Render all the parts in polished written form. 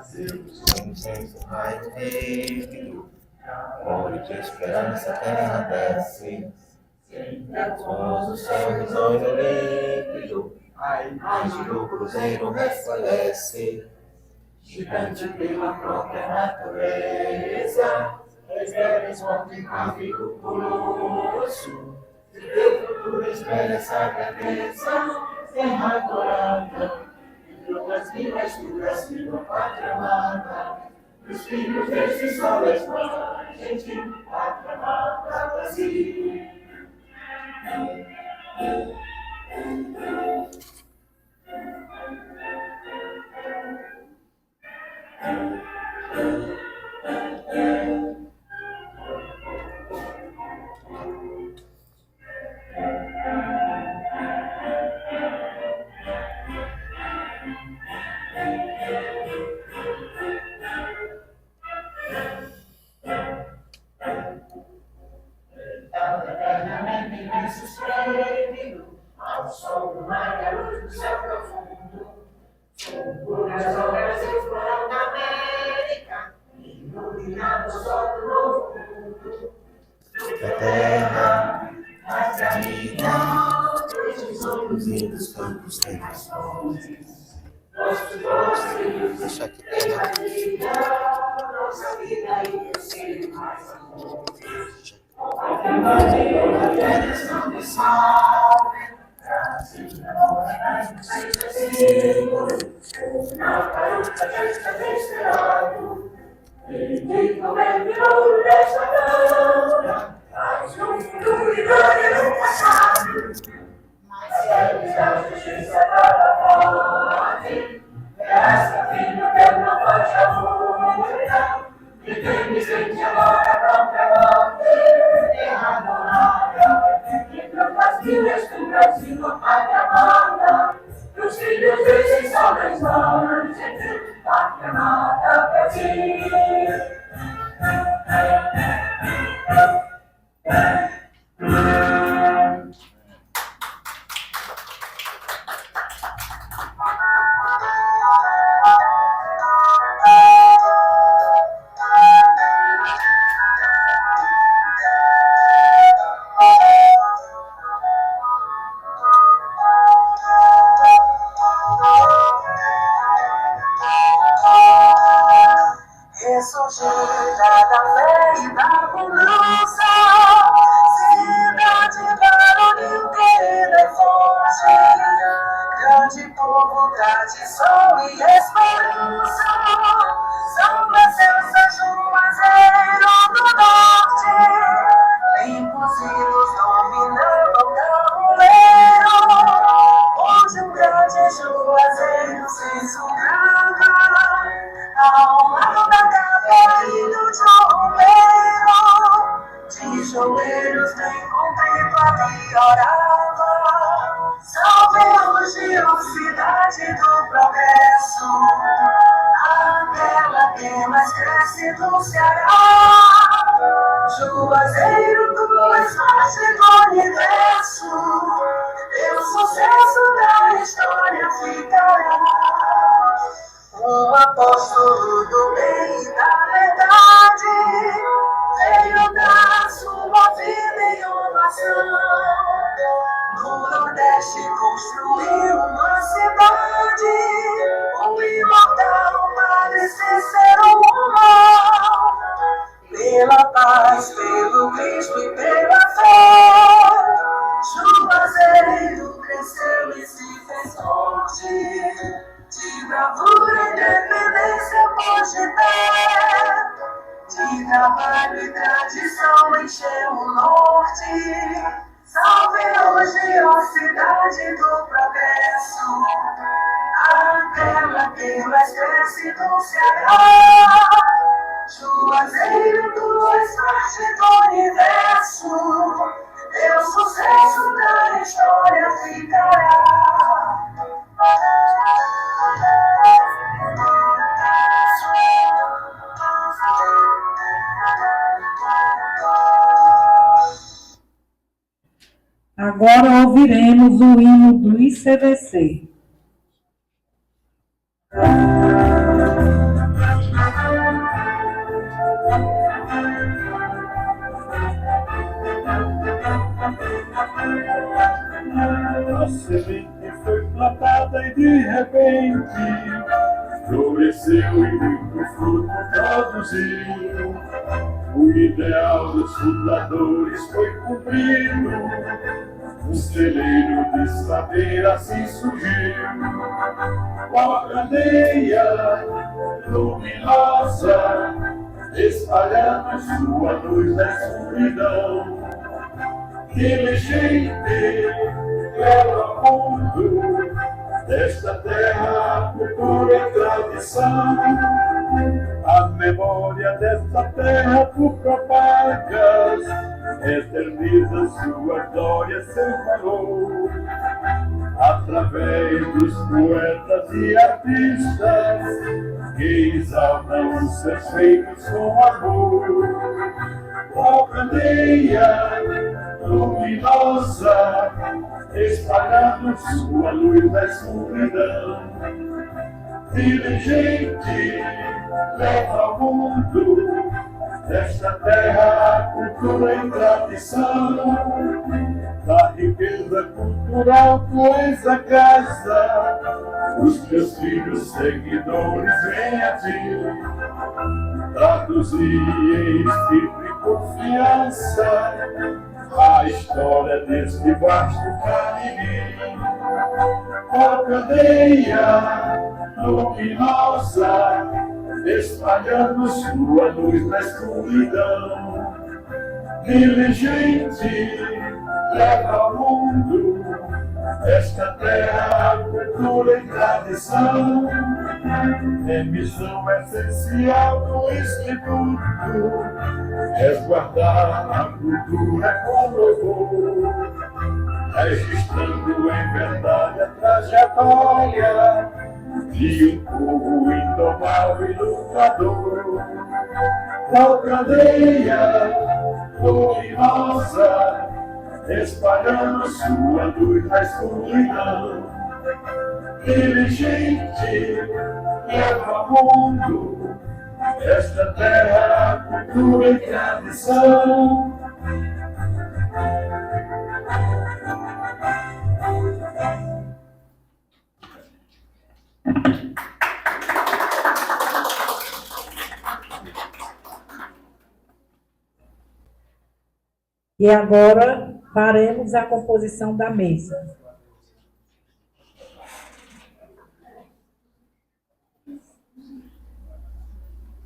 Sem senso raio líquido, óleo de esperança terra desce. Somos os sonhos, olho líquido, rígido cruzeiro resplandece. Gigante pela própria natureza, esperes ontem amigo pulso. De teu futuro espera essa grandeza, terra adorada. Outras vidas do Brasil, a pátria amada, dos filhos desses solos gente, pátria amada, Brasil. Eternamente imenso esplêndido, ao sol do mar e à luz do céu profundo, nas obras explorando a América, iluminando o sol do novo mundo. Da terra, a caminhar, os tesouros e dos campos tem as fontes. Deixa aqui pegar. Nossa vida e o ser mais amor. Os filhos desses homens vão, pátria amada, Brasil. Ressurgida da fé e da bonança, cidade varonil querida e forte, grande povo, tradição e esperança, São Presença, Juazeiro do Norte, limpos hinos dominando o tabuleiro, onde um grande Juazeiro se sungrava, ao lado da capa e do joelho, de joelhos nem contemplava e orava. Salve hoje, ó cidade do progresso, aquela que mais cresce do Ceará. Juazeiro, tu és parte do universo, teu sucesso da história ficará. Um apóstolo do bem e da verdade veio dar sua vida em oração. No Nordeste construiu uma cidade, o imortal Padre Cícero Humão. Pela paz, pelo Cristo e pela fé, Juazeiro cresceu e se fez forte. De bravura e independência pôs de pé, de trabalho e tradição encheu o norte. Salve hoje, ó cidade do progresso, aquela que mais cresce do Ceará. Juazeiro, tu és parte do universo, teu sucesso na história ficará. Agora ouviremos o hino do ICVC. de repente floresceu e muito fruto produziu. O ideal dos fundadores foi cumprido, um celeiro de saber assim surgiu. Uma candeia luminosa, espalhando sua luz na escuridão. Diligente leva ao mundo desta terra, cultura e tradição. A memória desta terra tu propagas, eterniza sua glória, seu valor. Através dos poetas e artistas que exaltam os seus feitos com amor. Ó candeia luminosa, espalhando sua luz na escuridão. Diligente leva ao mundo desta terra cultura e tradição. Da riqueza cultural tu és a casa, os teus filhos seguidores vêm a ti. Traduzir em espírito e confiança a história deste vasto Cariri. Ó candeia luminosa, espalhando sua luz na escuridão. Diligente leva ao mundo esta terra, cultura e tradição. É missão essencial do Instituto resguardar a cultura com louvor, registrando em verdade a trajetória de um povo indomável e lutador. Qual cadeia luminosa, espalhando sua luz na escuridão. Diligente leva ao mundo esta terra, cultura e tradição. E agora faremos a composição da mesa.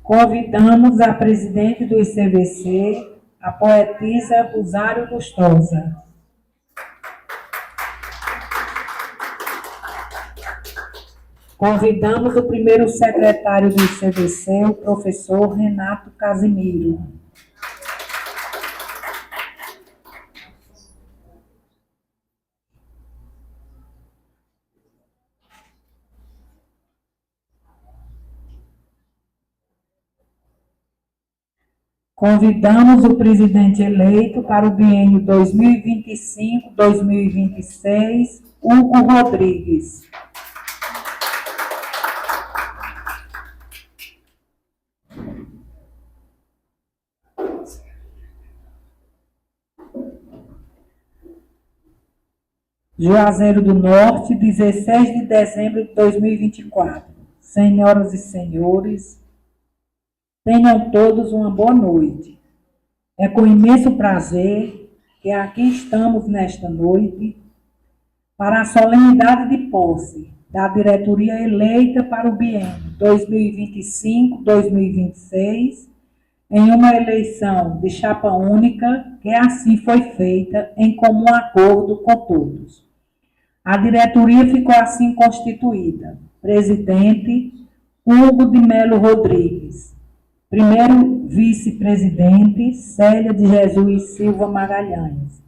Convidamos a presidente do ICVC, a poetisa Rosário Lustosa. Convidamos o primeiro secretário do ICVC, o professor Renato Casimiro. Convidamos o presidente eleito para o biênio 2025-2026, Hugo Rodrigues. Juazeiro do Norte, 16 de dezembro de 2024. Senhoras e senhores, tenham todos uma boa noite. É com imenso prazer que aqui estamos nesta noite para a solenidade de posse da diretoria eleita para o biênio 2025-2026, em uma eleição de chapa única que assim foi feita em comum acordo com todos. A diretoria ficou assim constituída. Presidente, Hugo de Melo Rodrigues. Primeiro vice-presidente, Célia de Jesus Silva Magalhães.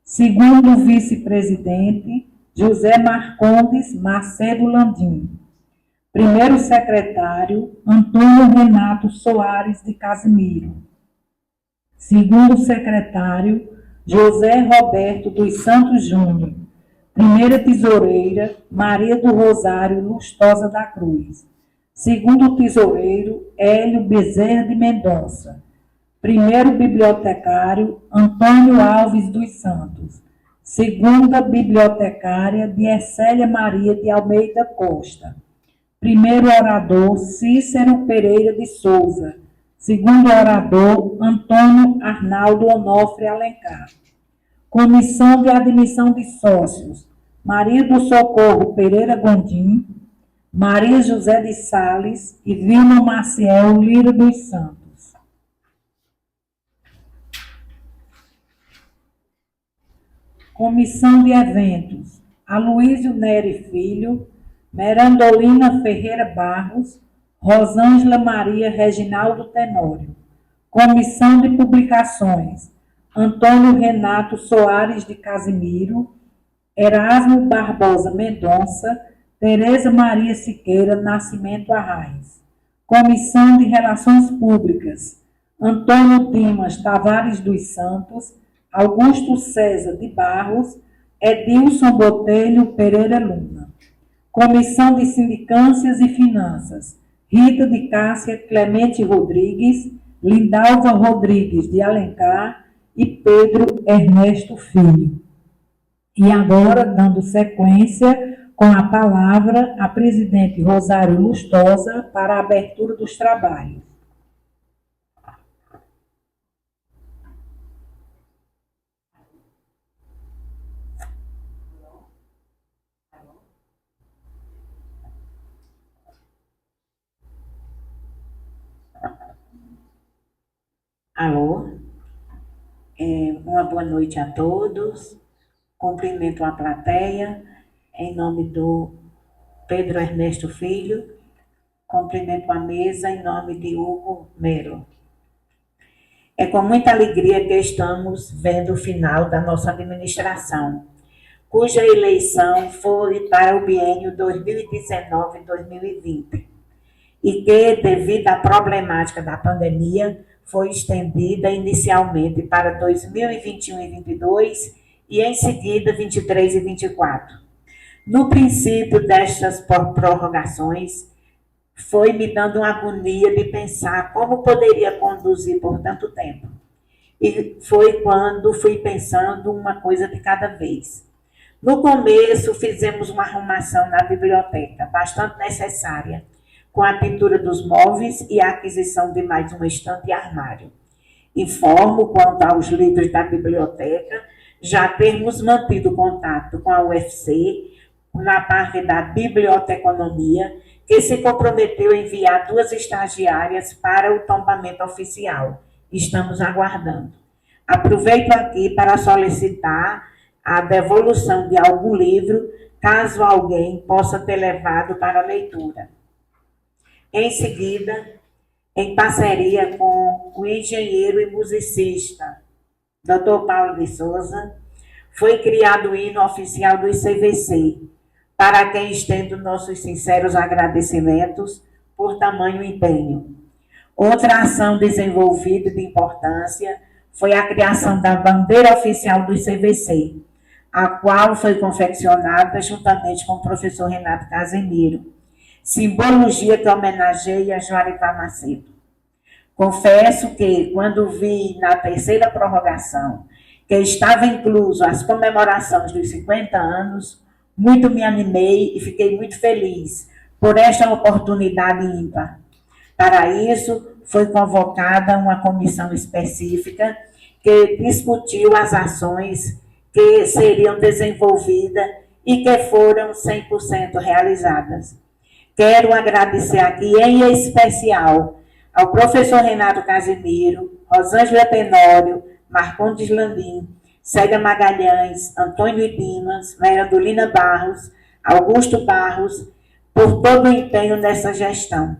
Segundo vice-presidente, José Marcondes Macedo Landim. Primeiro secretário, Antônio Renato Soares de Casimiro. Segundo secretário, José Roberto dos Santos Júnior. Primeira tesoureira, Maria do Rosário Lustosa da Cruz. Segundo tesoureiro, Hélio Bezerra de Mendonça. Primeiro bibliotecário, Antônio Alves dos Santos. Segunda bibliotecária, Diecélia Maria de Almeida Costa. Primeiro orador, Cícero Pereira de Souza. Segundo orador, Antônio Arnaldo Onofre Alencar. Comissão de admissão de sócios, Maria do Socorro Pereira Gondim, Maria José de Sales e Vilma Maciel Lira dos Santos. Comissão de eventos, Aloísio Nery Filho, Merandolina Ferreira Barros, Rosângela Maria Reginaldo Tenório. Comissão de publicações, Antônio Renato Soares de Casimiro, Erasmo Barbosa Mendonça, Tereza Maria Siqueira Nascimento Arraes. Comissão de Relações Públicas, Antônio Dimas Tavares dos Santos, Augusto César de Barros, Edilson Botelho Pereira Luna. Comissão de Sindicâncias e Finanças, Rita de Cássia Clemente Rodrigues, Lindalva Rodrigues de Alencar e Pedro Ernesto Filho. E agora, dando sequência, com a palavra, a presidente Rosário Lustosa para a abertura dos trabalhos. Alô, uma boa noite a todos, cumprimento a plateia, em nome do Pedro Ernesto Filho, cumprimento a mesa em nome de Hugo Melo. É com muita alegria que estamos vendo o final da nossa administração, cuja eleição foi para o biênio 2019-2020, e que, devido à problemática da pandemia, foi estendida inicialmente para 2021 e 2022 e, em seguida, 23 e 24. No princípio destas prorrogações, foi me dando uma agonia de pensar como poderia conduzir por tanto tempo. E foi quando fui pensando uma coisa de cada vez. No começo, fizemos uma arrumação na biblioteca, bastante necessária, com a pintura dos móveis e a aquisição de mais uma estante e armário. Informo, quanto aos livros da biblioteca, já termos mantido contato com a UFC na parte da biblioteconomia, que se comprometeu a enviar 2 estagiárias para o tombamento oficial. Estamos aguardando. Aproveito aqui para solicitar a devolução de algum livro, caso alguém possa ter levado para a leitura. Em seguida, em parceria com o engenheiro e musicista Dr. Paulo de Souza, foi criado o hino oficial do ICVC, para quem estendo nossos sinceros agradecimentos por tamanho empenho. Outra ação desenvolvida de importância foi a criação da bandeira oficial do ICVC, a qual foi confeccionada juntamente com o professor Renato Casemiro, simbologia que homenageia Juaripá Macedo. Confesso que, quando vi na terceira prorrogação que estava incluso as comemorações dos 50 anos, muito me animei e fiquei muito feliz por esta oportunidade ímpar. Para isso, foi convocada uma comissão específica que discutiu as ações que seriam desenvolvidas e que foram 100% realizadas. Quero agradecer aqui, em especial, ao professor Renato Casimiro, Rosângela Tenório, Marcondes Landim, Célia Magalhães, Antônio Dimas, Merandolina Barros, Augusto Barros, por todo o empenho nessa gestão.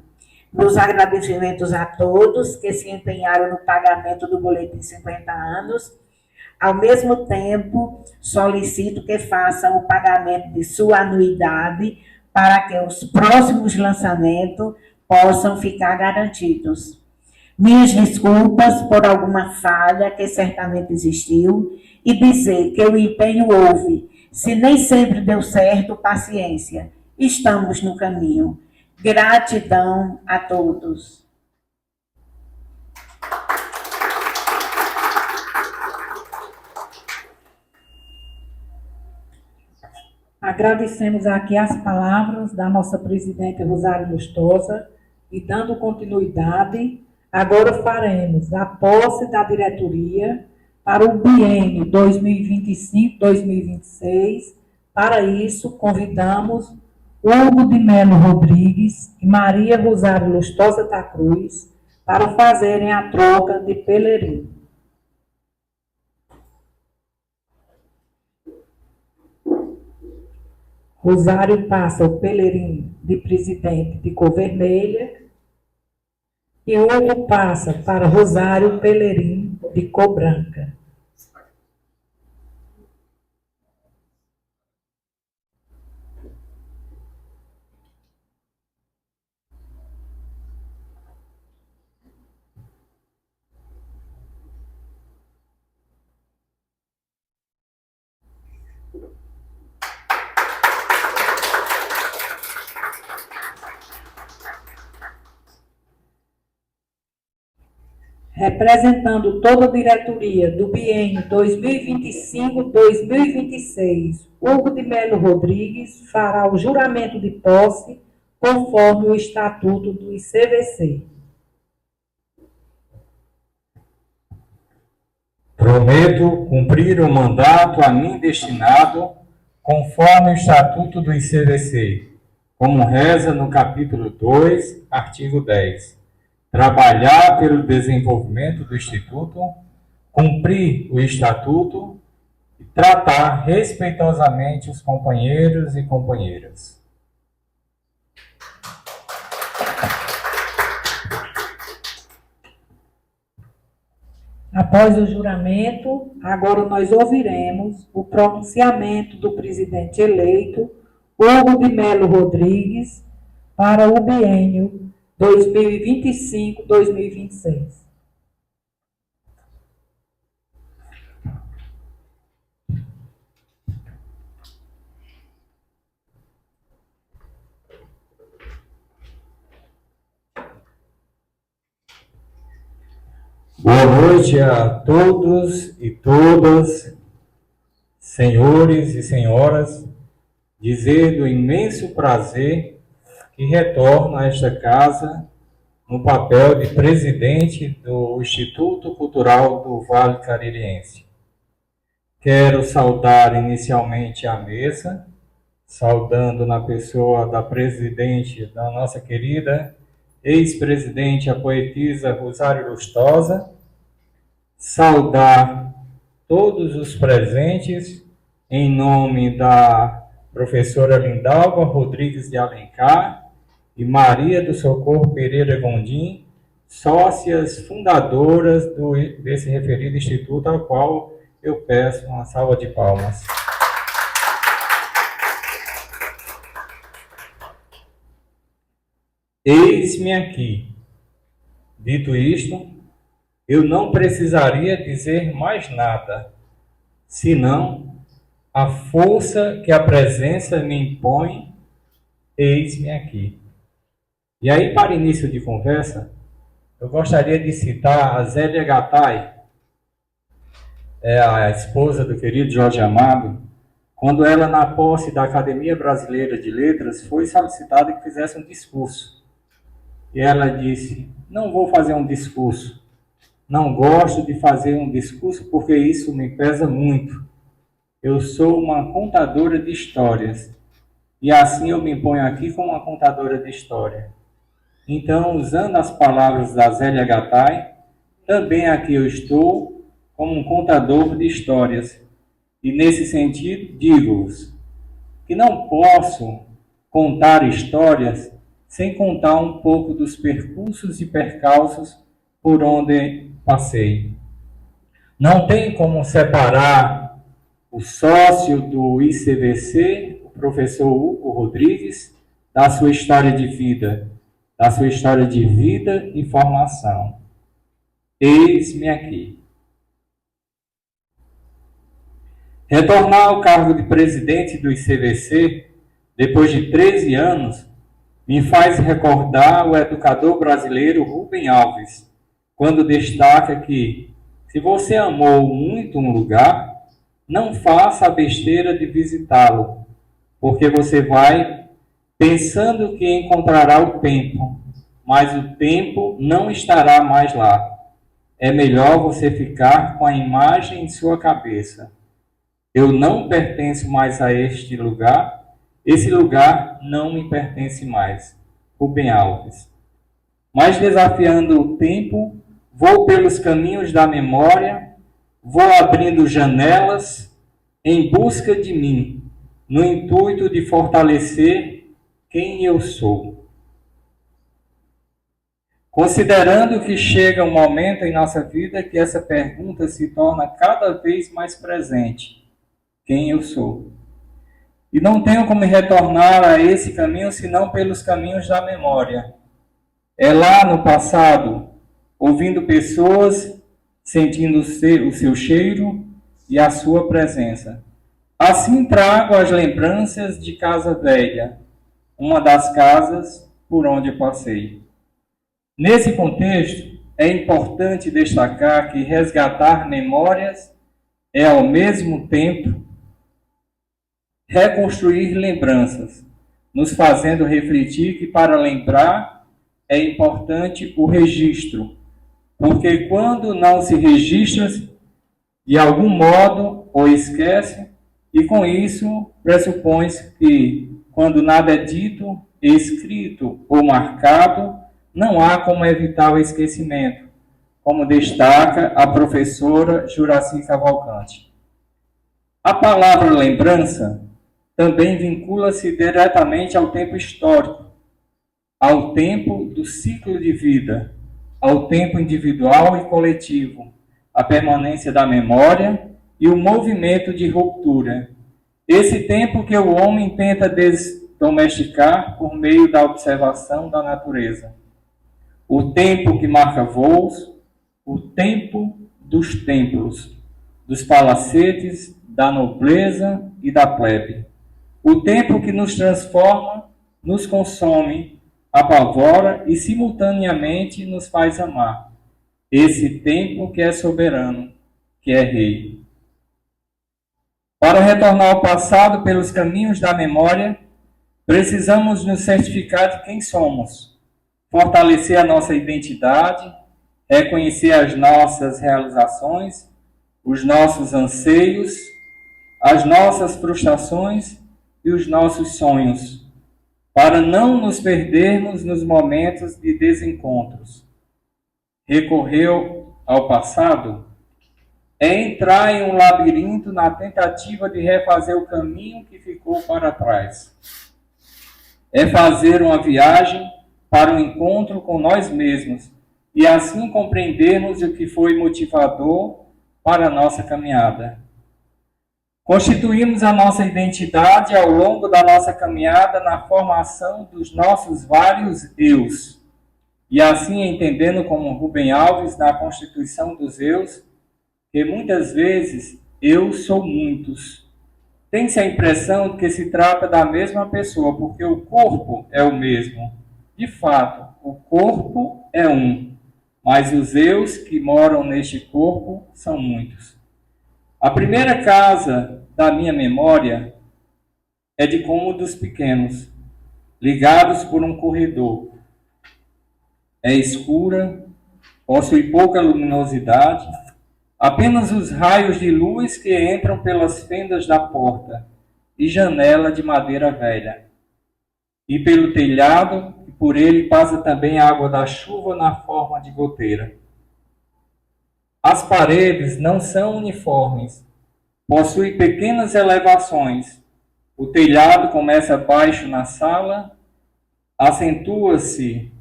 Meus agradecimentos a todos que se empenharam no pagamento do boletim 50 anos. Ao mesmo tempo, solicito que façam o pagamento de sua anuidade para que os próximos lançamentos possam ficar garantidos. Minhas desculpas por alguma falha que certamente existiu e dizer que o empenho houve. Se nem sempre deu certo, paciência. Estamos no caminho. Gratidão a todos. Agradecemos aqui as palavras da nossa presidente Rosário Lustosa e, dando continuidade, agora faremos a posse da diretoria para o biênio 2025-2026. Para isso, convidamos Hugo de Melo Rodrigues e Maria Rosário Lustosa da Cruz para fazerem a troca de Pelourinho. Rosário passa o Pelourinho de presidente de cor vermelha e Hugo passa para Rosário Pelourinho de cor branca. Representando toda a diretoria do biênio 2025-2026, Hugo de Melo Rodrigues fará o juramento de posse conforme o Estatuto do ICVC. Prometo cumprir o mandato a mim destinado, conforme o Estatuto do ICVC, como reza no capítulo 2, artigo 10. Trabalhar pelo desenvolvimento do Instituto, cumprir o Estatuto e tratar respeitosamente os companheiros e companheiras. Após o juramento, agora nós ouviremos o pronunciamento do presidente eleito, Hugo de Melo Rodrigues, para o biênio 2025-2026. Boa noite a todos e todas, senhores e senhoras, dizer do imenso prazer que retorno a esta casa no papel de presidente do Instituto Cultural do Vale Caririense. Quero saudar inicialmente a mesa, saudando na pessoa da presidente, da nossa querida ex-presidente, a poetisa Rosário Lustosa, saudar todos os presentes em nome da professora Lindalva Rodrigues de Alencar e Maria do Socorro Pereira Gondim, sócias fundadoras desse referido instituto, ao qual eu peço uma salva de palmas. Eis-me aqui. Dito isto, eu não precisaria dizer mais nada, senão a força que a presença me impõe, eis-me aqui. E aí, para início de conversa, eu gostaria de citar a Zélia Gattai, a esposa do querido Jorge Amado, quando ela, na posse da Academia Brasileira de Letras, foi solicitada que fizesse um discurso. E ela disse: não vou fazer um discurso, não gosto de fazer um discurso porque isso me pesa muito. Eu sou uma contadora de histórias, e assim eu me ponho aqui como uma contadora de história. Então, usando as palavras da Zélia Gattai, também aqui eu estou como um contador de histórias. E nesse sentido, digo-vos que não posso contar histórias sem contar um pouco dos percursos e percalços por onde passei. Não tem como separar o sócio do ICVC, o professor Hugo Rodrigues, da sua história de vida, e formação. Eis-me aqui. Retornar ao cargo de presidente do ICVC, depois de 13 anos, me faz recordar o educador brasileiro Rubem Alves, quando destaca que, se você amou muito um lugar, não faça a besteira de visitá-lo. porque você vai pensando que encontrará o tempo, mas o tempo não estará mais lá. É melhor você ficar com a imagem em sua cabeça. Eu não pertenço mais a este lugar, esse lugar não me pertence mais. Rubem Alves. Mas desafiando o tempo, vou pelos caminhos da memória, vou abrindo janelas em busca de mim, no intuito de fortalecer quem eu sou. Considerando que chega um momento em nossa vida que essa pergunta se torna cada vez mais presente: quem eu sou? E não tenho como retornar a esse caminho senão pelos caminhos da memória. É lá no passado, ouvindo pessoas, sentindo o seu cheiro e a sua presença. Assim trago as lembranças de Casa Velha, uma das casas por onde eu passei. Nesse contexto, é importante destacar que resgatar memórias é, ao mesmo tempo, reconstruir lembranças, nos fazendo refletir que para lembrar é importante o registro, porque quando não se registra, de algum modo ou esquece, e com isso pressupõe que quando nada é dito, escrito ou marcado, não há como evitar o esquecimento, como destaca a professora Juraci Cavalcante. A palavra lembrança também vincula-se diretamente ao tempo histórico, ao tempo do ciclo de vida, ao tempo individual e coletivo, a permanência da memória e o movimento de ruptura. Esse tempo que o homem tenta desdomesticar por meio da observação da natureza. O tempo que marca voos, o tempo dos templos, dos palacetes, da nobreza e da plebe. O tempo que nos transforma, nos consome, apavora e simultaneamente nos faz amar. Esse tempo que é soberano, que é rei. Para retornar ao passado pelos caminhos da memória, precisamos nos certificar de quem somos, fortalecer a nossa identidade, reconhecer as nossas realizações, os nossos anseios, as nossas frustrações e os nossos sonhos, para não nos perdermos nos momentos de desencontros. Recorrer ao passado é entrar em um labirinto na tentativa de refazer o caminho que ficou para trás. É fazer uma viagem para o encontro com nós mesmos e assim compreendermos o que foi motivador para a nossa caminhada. Constituímos a nossa identidade ao longo da nossa caminhada na formação dos nossos vários eus. E assim entendendo como Rubem Alves na constituição dos eus, que muitas vezes eu sou muitos. Tem-se a impressão de que se trata da mesma pessoa, porque o corpo é o mesmo. De fato, o corpo é um, mas os eus que moram neste corpo são muitos. A primeira casa da minha memória é de cômodos pequenos, ligados por um corredor. É escura, possui pouca luminosidade, apenas os raios de luz que entram pelas fendas da porta e janela de madeira velha. E pelo telhado, e por ele passa também a água da chuva na forma de goteira. As paredes não são uniformes, possuem pequenas elevações. O telhado começa baixo na sala, acentua-se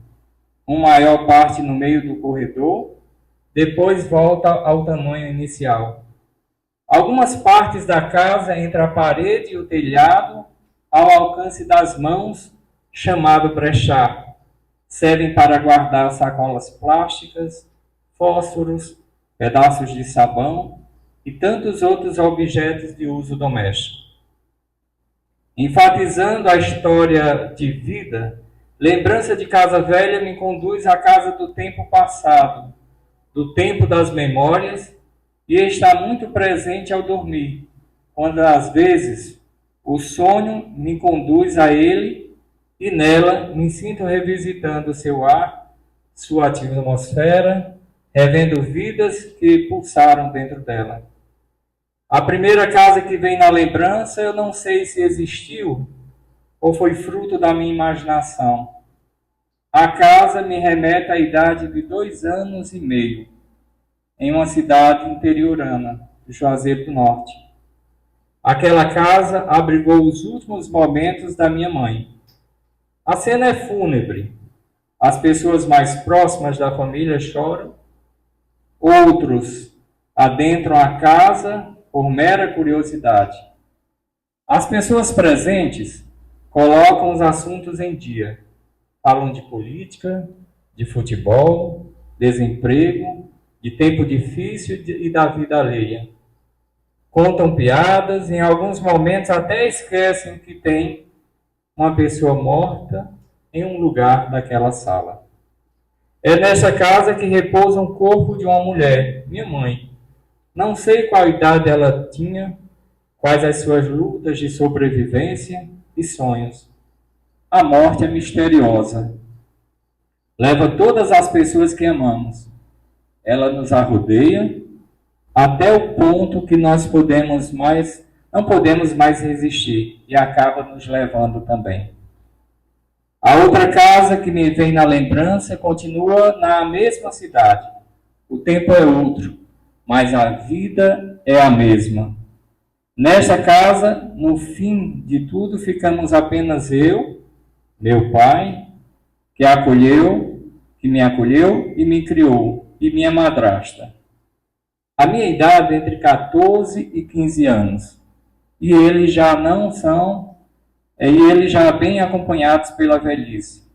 uma maior parte no meio do corredor, depois volta ao tamanho inicial. Algumas partes da casa entre a parede e o telhado, ao alcance das mãos, chamado brechar, servem para guardar sacolas plásticas, fósforos, pedaços de sabão e tantos outros objetos de uso doméstico. Enfatizando a história de vida, lembrança de Casa Velha me conduz à casa do tempo passado, do tempo das memórias, e está muito presente ao dormir, quando às vezes O sonho me conduz a ele e nela me sinto revisitando seu ar, sua atmosfera, revendo vidas que pulsaram dentro dela. A primeira casa que vem na lembrança, eu não sei se existiu ou foi fruto da minha imaginação. A casa me remete à idade de 2 anos e meio, em uma cidade interiorana, Juazeiro do Norte. Aquela casa abrigou os últimos momentos da minha mãe. A cena é fúnebre. As pessoas mais próximas da família choram. Outros adentram a casa por mera curiosidade. As pessoas presentes colocam os assuntos em dia. Falam de política, de futebol, desemprego, de tempo difícil e da vida alheia. Contam piadas e em alguns momentos até esquecem que tem uma pessoa morta em um lugar daquela sala. É nessa casa que repousa um corpo de uma mulher, minha mãe. Não sei qual idade ela tinha, quais as suas lutas de sobrevivência e sonhos. A morte é misteriosa. Leva todas as pessoas que amamos. Ela nos arrodeia até o ponto que não podemos mais resistir e acaba nos levando também. A outra casa que me vem na lembrança continua na mesma cidade. O tempo é outro, mas a vida é a mesma. Nesta casa, no fim de tudo, ficamos apenas eu, meu pai, que me acolheu e me criou, e minha madrasta. A minha idade é entre 14 e 15 anos, e eles já bem acompanhados pela velhice.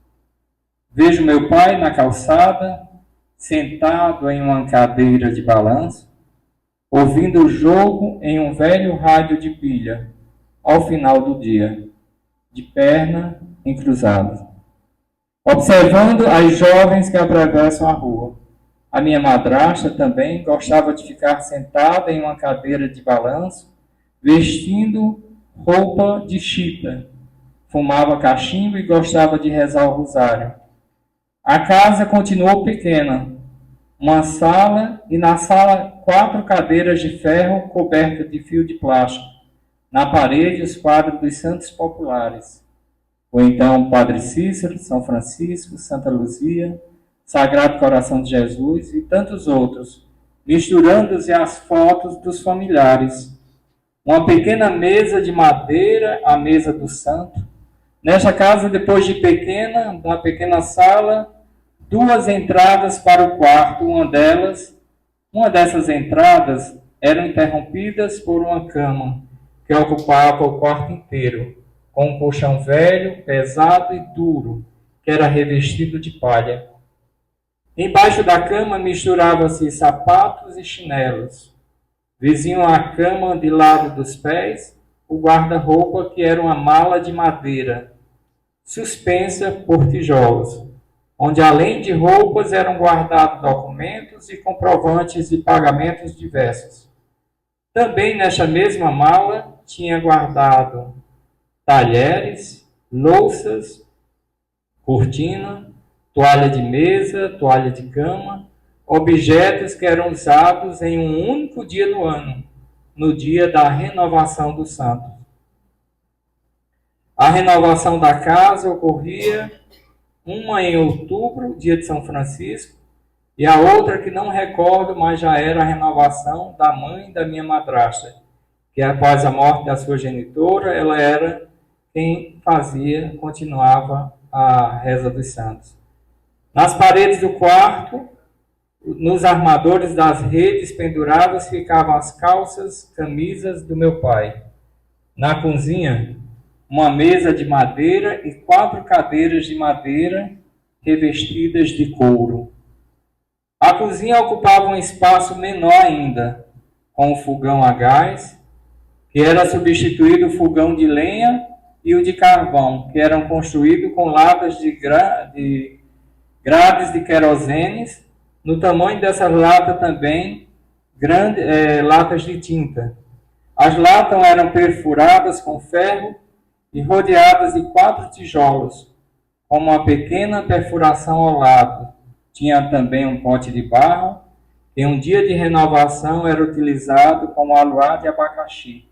Vejo meu pai na calçada, sentado em uma cadeira de balanço, ouvindo o jogo em um velho rádio de pilha, ao final do dia, de perna encruzada, observando as jovens que atravessam a rua. A minha madrasta também gostava de ficar sentada em uma cadeira de balanço, vestindo roupa de chita, fumava cachimbo e gostava de rezar o rosário. A casa continuou pequena, uma sala e na sala 4 cadeiras de ferro cobertas de fio de plástico. Na parede os quadros dos santos populares. Ou então Padre Cícero, São Francisco, Santa Luzia, Sagrado Coração de Jesus e tantos outros, misturando-se às fotos dos familiares. Uma pequena mesa de madeira, a mesa do santo. Nesta casa, depois de da pequena sala, 2 entradas para o quarto. Uma dessas entradas eram interrompidas por uma cama que ocupava o quarto inteiro, com um colchão velho, pesado e duro, que era revestido de palha. Embaixo da cama misturava-se sapatos e chinelos. Vizinho à cama, de lado dos pés, o guarda-roupa, que era uma mala de madeira, suspensa por tijolos, onde além de roupas eram guardados documentos e comprovantes de pagamentos diversos. Também nesta mesma mala tinha guardado talheres, louças, cortina, toalha de mesa, toalha de cama, objetos que eram usados em um único dia do ano, no dia da renovação dos santos. A renovação da casa ocorria uma em outubro, dia de São Francisco, e a outra que não recordo, mas já era a renovação da mãe da minha madrasta, que após a morte da sua genitora, ela era quem continuava a reza dos santos. Nas paredes do quarto, nos armadores das redes penduradas, ficavam as calças, camisas do meu pai. Na cozinha, uma mesa de madeira e 4 cadeiras de madeira revestidas de couro. A cozinha ocupava um espaço menor ainda, com um fogão a gás, que era substituído o fogão de lenha e o de carvão, que eram construídos com latas de grades de querosenes. No tamanho dessas latas também, latas de tinta. As latas eram perfuradas com ferro e rodeadas de 4 tijolos, com uma pequena perfuração ao lado. Tinha também um pote de barro, que em um dia de renovação era utilizado como aluá de abacaxi.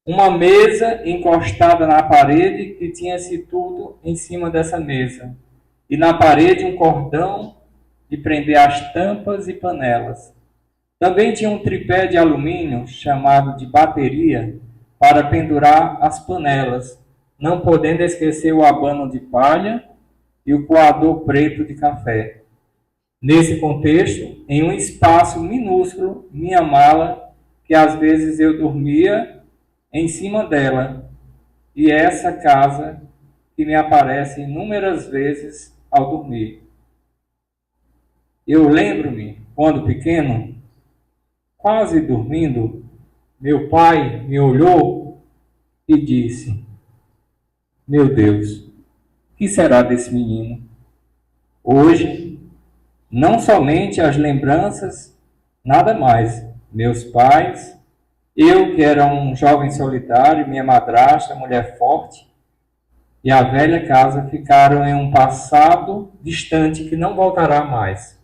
Uma mesa encostada na parede que tinha-se tudo em cima dessa mesa. E na parede um cordão de prender as tampas e panelas. Também tinha um tripé de alumínio, chamado de bateria, para pendurar as panelas, não podendo esquecer o abano de palha e o coador preto de café. Nesse contexto, em um espaço minúsculo, minha mala, que às vezes eu dormia em cima dela, e essa casa que me aparece inúmeras vezes ao dormir. Eu lembro-me, quando pequeno, quase dormindo, meu pai me olhou e disse: meu Deus, o que será desse menino? Hoje, não somente as lembranças, nada mais. Meus pais, eu que era um jovem solitário, minha madrasta, mulher forte, e a velha casa ficaram em um passado distante que não voltará mais.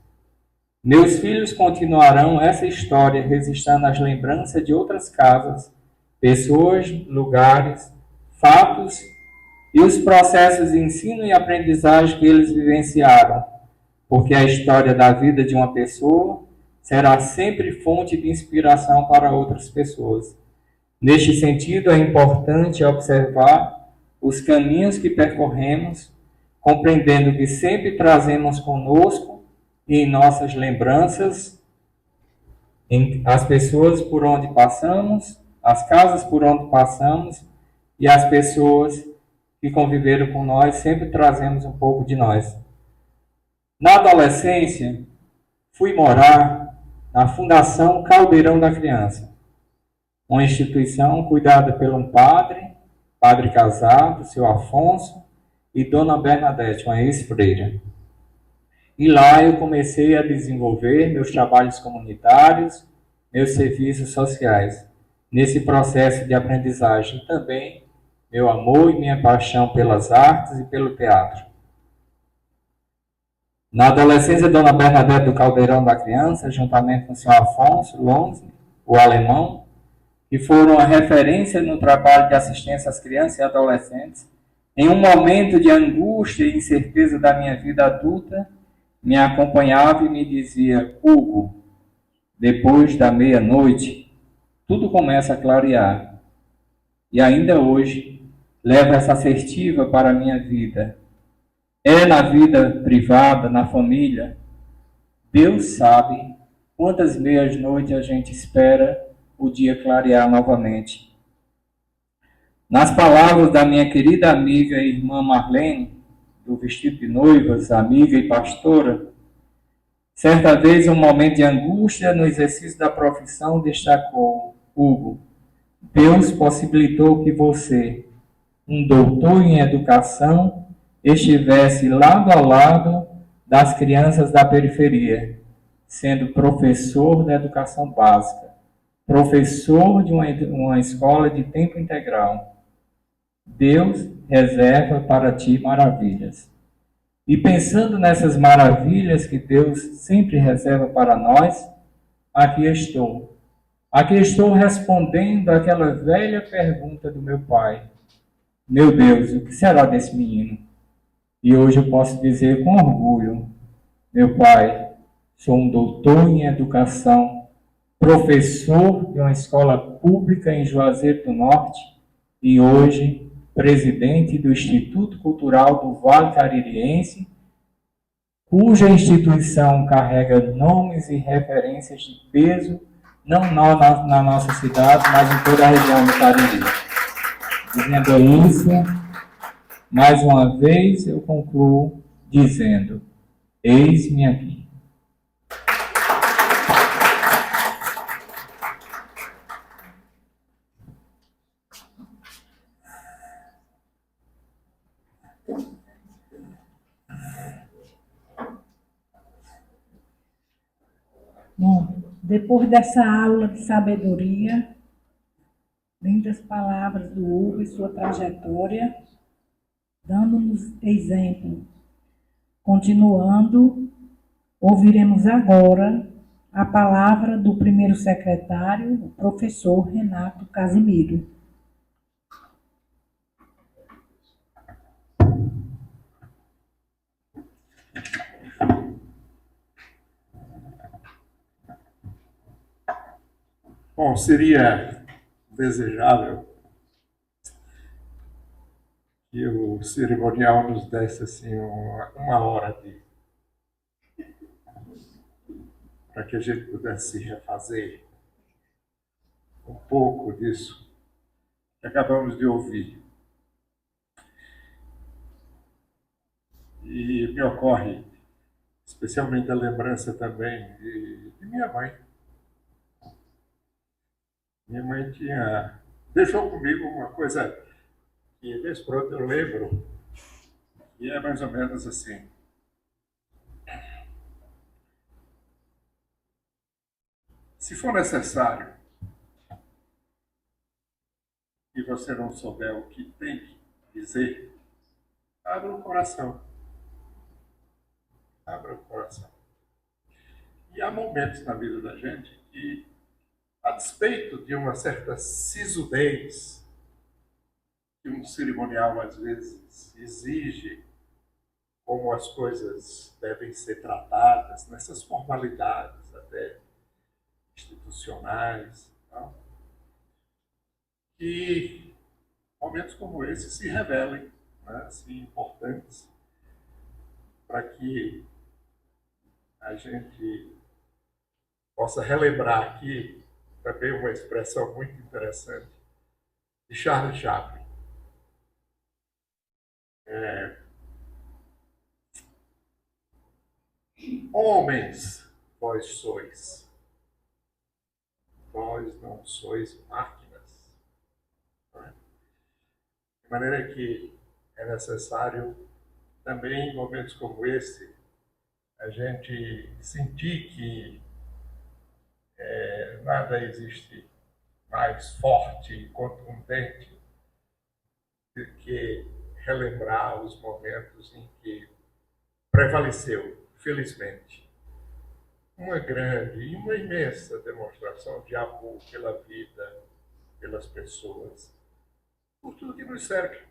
Meus filhos continuarão essa história registrando as lembranças de outras casas, pessoas, lugares, fatos e os processos de ensino e aprendizagem que eles vivenciaram, porque a história da vida de uma pessoa será sempre fonte de inspiração para outras pessoas. Neste sentido, é importante observar os caminhos que percorremos, compreendendo que sempre trazemos conosco e em nossas lembranças as pessoas por onde passamos, as casas por onde passamos e as pessoas que conviveram com nós, sempre trazemos um pouco de nós. Na adolescência, fui morar na Fundação Caldeirão da Criança, uma instituição cuidada por um padre casado, seu Afonso, e Dona Bernadette, uma ex-freira. E lá eu comecei a desenvolver meus trabalhos comunitários, meus serviços sociais. Nesse processo de aprendizagem também, meu amor e minha paixão pelas artes e pelo teatro. Na adolescência, Dona Bernadette do Caldeirão da Criança, juntamente com o senhor Afonso Lonze, o alemão, que foram a referência no trabalho de assistência às crianças e adolescentes, em um momento de angústia e incerteza da minha vida adulta, me acompanhava e me dizia: Hugo, depois da meia-noite, tudo começa a clarear. E ainda hoje, levo essa assertiva para a minha vida. É na vida privada, na família. Deus sabe quantas meias-noites a gente espera o dia clarear novamente. Nas palavras da minha querida amiga e irmã Marlene, do Vestido de Noivas, amiga e pastora, certa vez, em um momento de angústia no exercício da profissão, destacou: Hugo, Deus possibilitou que você, um doutor em educação, estivesse lado a lado das crianças da periferia, sendo professor da educação básica, professor de uma escola de tempo integral. Deus reserva para ti maravilhas. E pensando nessas maravilhas que Deus sempre reserva para nós, aqui estou. Aqui estou respondendo àquela velha pergunta do meu pai: meu Deus, o que será desse menino? E hoje eu posso dizer com orgulho: meu pai, sou um doutor em educação, professor de uma escola pública em Juazeiro do Norte e hoje presidente do Instituto Cultural do Vale Caririense, cuja instituição carrega nomes e referências de peso, não na nossa cidade, mas em toda a região do Cariri. Dizendo isso, mais uma vez eu concluo dizendo: eis-me aqui. Bom, depois dessa aula de sabedoria, lindas palavras do Hugo e sua trajetória, dando-nos exemplo. Continuando, ouviremos agora a palavra do primeiro secretário, o professor Renato Casimiro. Bom, seria desejável que o cerimonial nos desse assim uma hora para que a gente pudesse refazer um pouco disso que acabamos de ouvir. E me ocorre especialmente a lembrança também de minha mãe. Minha mãe deixou comigo uma coisa que, vez por outra, eu lembro, e é mais ou menos assim. Se for necessário e você não souber o que tem que dizer, abra o coração. Abra o coração. E há momentos na vida da gente que, a despeito de uma certa sisudez que um cerimonial às vezes exige, como as coisas devem ser tratadas, nessas formalidades até institucionais, não? Que momentos como esse se revelem, né, assim, importantes, para que a gente possa relembrar aqui também uma expressão muito interessante de Charles Chaplin. Homens, vós sois. Vós não sois máquinas. Não é? De maneira que é necessário também, em momentos como esse, a gente sentir que nada existe mais forte e contundente do que relembrar os momentos em que prevaleceu, felizmente, uma grande e uma imensa demonstração de amor pela vida, pelas pessoas, por tudo que nos cerca.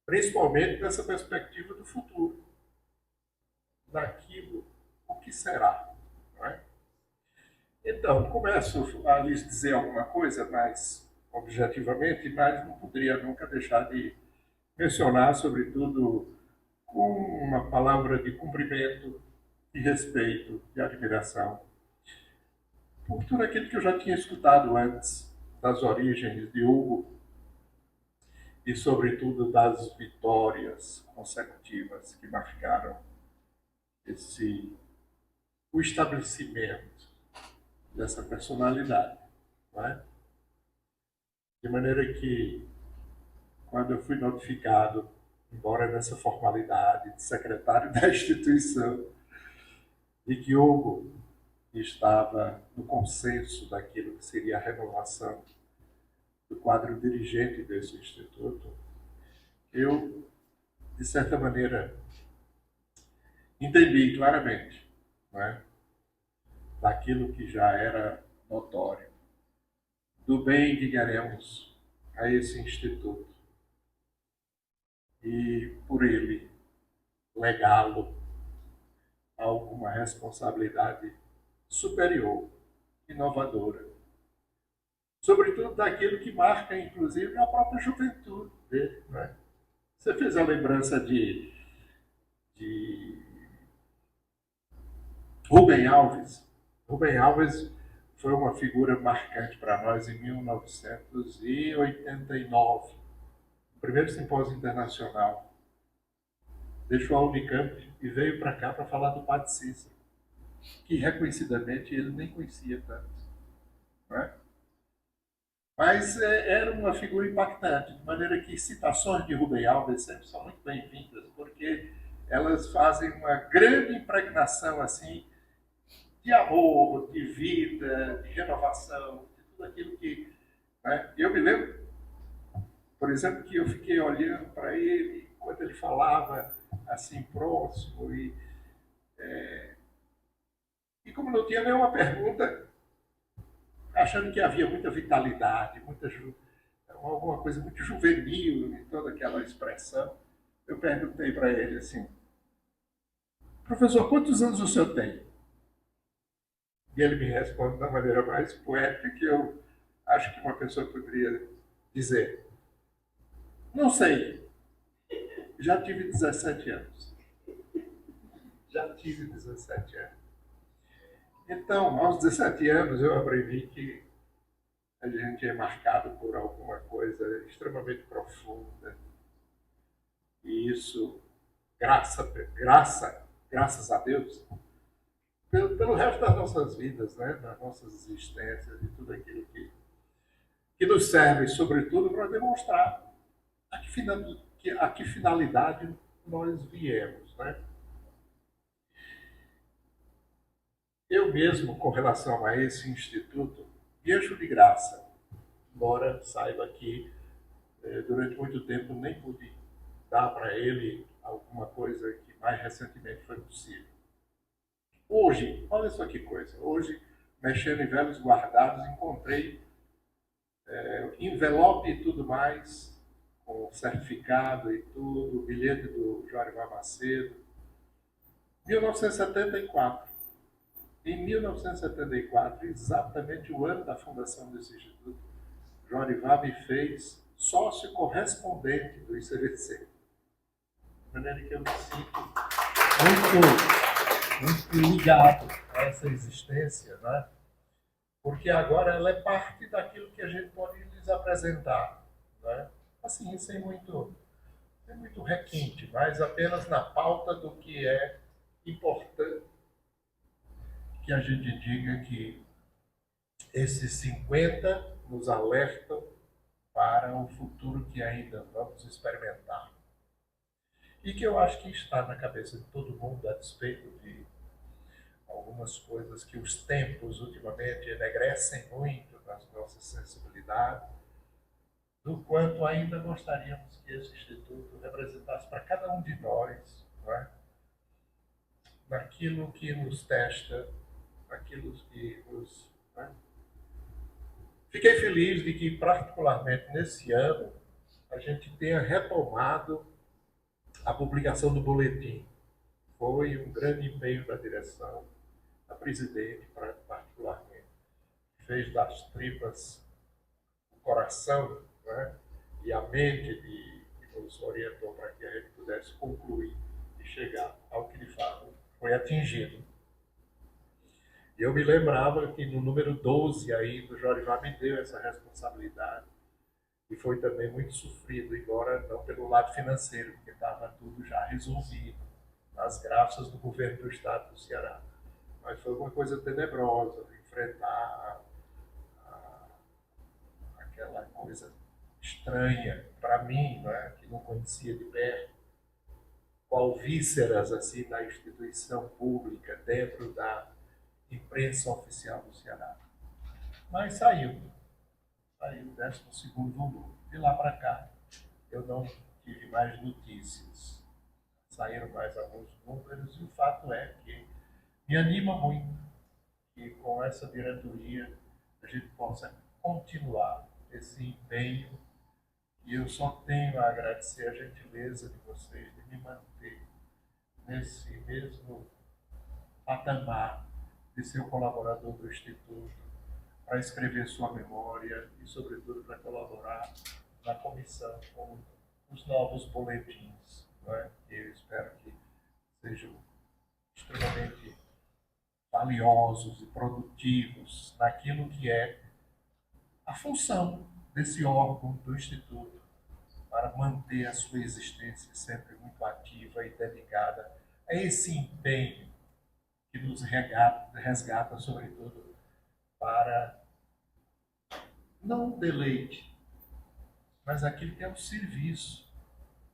Principalmente nessa perspectiva do futuro, daquilo o que será. Não é? Então, começo a lhes dizer alguma coisa mais objetivamente, mas não poderia nunca deixar de mencionar, sobretudo, com uma palavra de cumprimento, de respeito, de admiração, por tudo aquilo que eu já tinha escutado antes das origens de Hugo e, sobretudo, das vitórias consecutivas que marcaram o estabelecimento dessa personalidade. Não é? De maneira que, quando eu fui notificado, embora nessa formalidade de secretário da instituição, de que Hugo estava no consenso daquilo que seria a renovação do quadro dirigente desse instituto, eu, de certa maneira, entendi claramente, não é? Daquilo que já era notório, do bem que queremos a esse instituto e, por ele, legá-lo a alguma responsabilidade superior, inovadora. Sobretudo daquilo que marca, inclusive, a própria juventude dele. Não é? Você fez a lembrança de Rubem Alves. Rubem Alves foi uma figura marcante para nós em 1989, o primeiro simpósio internacional. Deixou a Unicamp e veio para cá para falar do Padre Cícero, que reconhecidamente ele nem conhecia tanto. Não é? Mas era uma figura impactante, de maneira que citações de Rubem Alves sempre são muito bem-vindas, porque elas fazem uma grande impregnação assim, de amor, de vida, de renovação, de tudo aquilo que né? Eu me lembro, por exemplo, que eu fiquei olhando para ele quando ele falava assim próximo e como não tinha nenhuma pergunta, achando que havia muita vitalidade, alguma coisa muito juvenil em toda aquela expressão, eu perguntei para ele assim: professor, quantos anos o senhor tem? E ele me responde da maneira mais poética que eu acho que uma pessoa poderia dizer: não sei, já tive 17 anos. Já tive 17 anos. Então, aos 17 anos, eu aprendi que a gente é marcado por alguma coisa extremamente profunda. E isso, graças a Deus, pelo resto das nossas vidas, né? Das nossas existências e tudo aquilo que nos serve, sobretudo, para demonstrar a que finalidade nós viemos, né? Eu mesmo, com relação a esse instituto, encho de graça, embora saiba que durante muito tempo nem pude dar para ele alguma coisa que mais recentemente foi possível. Hoje, olha só que coisa, hoje, mexendo em velhos guardados, encontrei envelope e tudo mais, com certificado e tudo, o bilhete do Jorimar Macedo, 1974. Em 1974, exatamente o ano da fundação desse instituto, Jorimar me fez sócio correspondente do ICVC. De maneira que eu me sinto muito ligado a essa existência, né? Porque agora ela é parte daquilo que a gente pode lhes apresentar, né? Assim, sem muito requinte, mas apenas na pauta do que é importante que a gente diga que esses 50 nos alertam para o futuro que ainda vamos experimentar. E que eu acho que está na cabeça de todo mundo, a despeito de algumas coisas que os tempos ultimamente enegrecem muito nas nossas sensibilidades, do quanto ainda gostaríamos que esse Instituto representasse para cada um de nós, não é? Naquilo que nos testa, naquilo que nos... Não é? Fiquei feliz de que, particularmente nesse ano, a gente tenha retomado a publicação do boletim. Foi um grande empenho da direção, da presidente, particularmente. Fez das tripas o coração, né? E a mente que nos orientou para que a gente pudesse concluir e chegar ao que de fato foi atingido. E eu me lembrava que no número 12 aí, o Jorimar me deu essa responsabilidade. E foi também muito sofrido, embora não pelo lado financeiro, porque estava tudo já resolvido, nas graças do governo do estado do Ceará. Mas foi uma coisa tenebrosa, enfrentar aquela coisa estranha para mim, né, que não conhecia de perto, qual vísceras assim da instituição pública dentro da imprensa oficial do Ceará. Mas saiu o 12º volume. De lá para cá, eu não tive mais notícias. Saíram mais alguns números e o fato é que me anima muito que com essa diretoria a gente possa continuar esse empenho e eu só tenho a agradecer a gentileza de vocês de me manter nesse mesmo patamar de ser o colaborador do Instituto, para escrever sua memória e, sobretudo, para colaborar na comissão com os novos boletins, não é? Que eu espero que sejam extremamente valiosos e produtivos naquilo que é a função desse órgão do Instituto, para manter a sua existência sempre muito ativa e dedicada a esse empenho que nos resgata, sobretudo, para não o deleite, mas aquilo que é o serviço,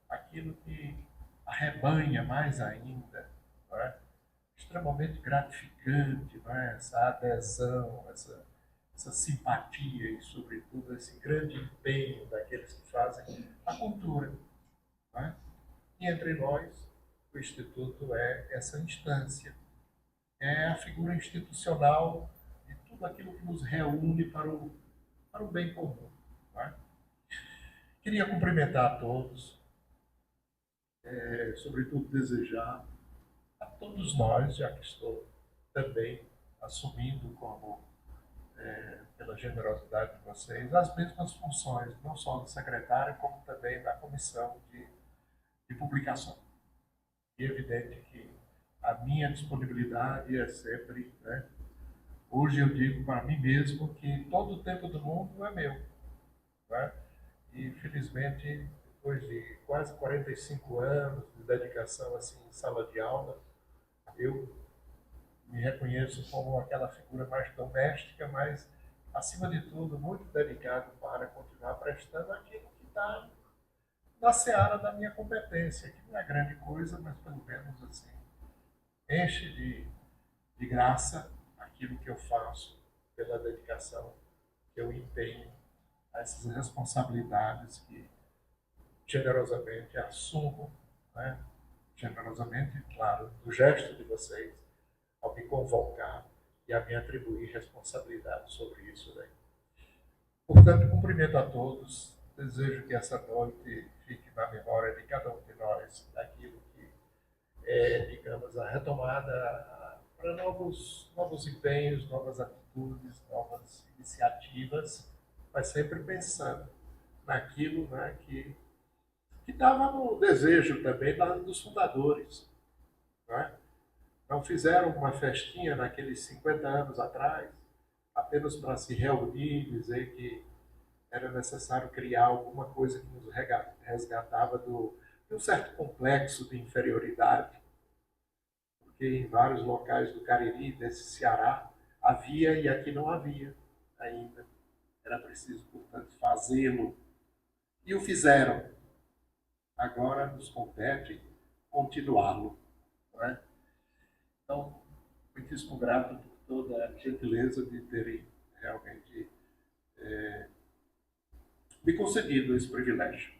aquilo que arrebanha mais ainda, não é? Extremamente gratificante, não é? Essa adesão, essa simpatia e, sobretudo, esse grande empenho daqueles que fazem a cultura. Não é? E entre nós, o Instituto é essa instância, é a figura institucional de tudo aquilo que nos reúne para o bem comum. Não é? Queria cumprimentar a todos, sobretudo desejar a todos nós, já que estou também assumindo como, pela generosidade de vocês, as mesmas funções, não só do secretário, como também da comissão de publicação. E é evidente que a minha disponibilidade é sempre, né? Hoje eu digo para mim mesmo que todo o tempo do mundo é meu. Né? E, felizmente, depois de quase 45 anos de dedicação assim, em sala de aula, eu me reconheço como aquela figura mais doméstica, mas, acima de tudo, muito dedicado para continuar prestando aquilo que está na seara da minha competência, que não é grande coisa, mas pelo menos assim, enche de graça aquilo que eu faço pela dedicação que eu empenho a essas responsabilidades que generosamente assumo, né? Generosamente, claro, do gesto de vocês, ao me convocar e a me atribuir responsabilidade sobre isso. Né? Portanto, cumprimento a todos, desejo que essa noite fique na memória de cada um de nós aquilo que é, digamos, a retomada para novos empenhos, novas atitudes, novas iniciativas, mas sempre pensando naquilo, né, que estava no desejo também dos fundadores. Né? Não fizeram uma festinha naqueles 50 anos atrás, apenas para se reunir e dizer que era necessário criar alguma coisa que nos resgatava de um certo complexo de inferioridade, porque em vários locais do Cariri, desse Ceará, havia e aqui não havia ainda. Era preciso, portanto, fazê-lo. E o fizeram. Agora nos compete continuá-lo. Não é? Então, muitíssimo grato por toda a gentileza de terem realmente me concedido esse privilégio.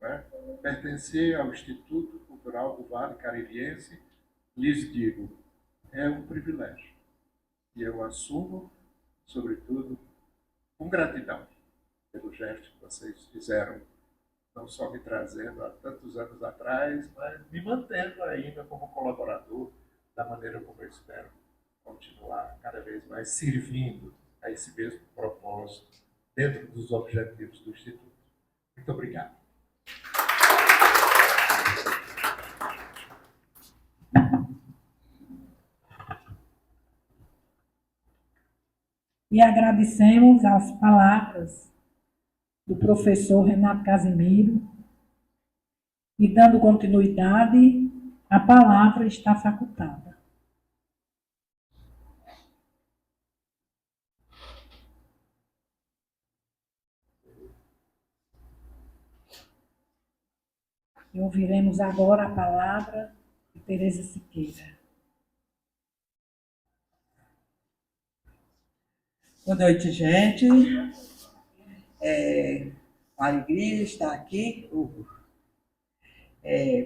Né? Pertencer ao Instituto Cultural do Vale Caririense, lhes digo, é um privilégio. E eu assumo, sobretudo, com gratidão pelo gesto que vocês fizeram, não só me trazendo há tantos anos atrás, mas me mantendo ainda como colaborador da maneira como eu espero continuar cada vez mais servindo a esse mesmo propósito dentro dos objetivos do Instituto. Muito obrigado. E agradecemos as palavras do professor Renato Casimiro. E dando continuidade, a palavra está facultada. E ouviremos agora a palavra de Tereza Siqueira. Boa noite, gente. Uma alegria estar aqui, Hugo,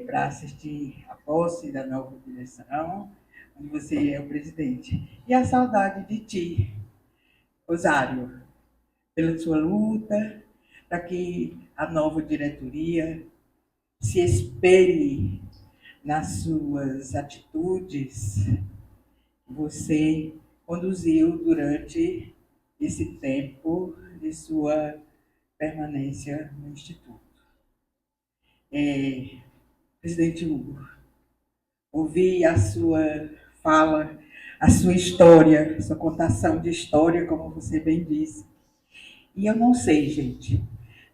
para assistir a posse da nova direção, onde você é o presidente. E a saudade de ti, Rosário, pela sua luta, para que a nova diretoria se espelhe nas suas atitudes que você conduziu durante esse tempo de sua permanência no Instituto. Presidente Hugo, ouvi a sua fala, a sua história, a sua contação de história, como você bem disse. E eu não sei, gente,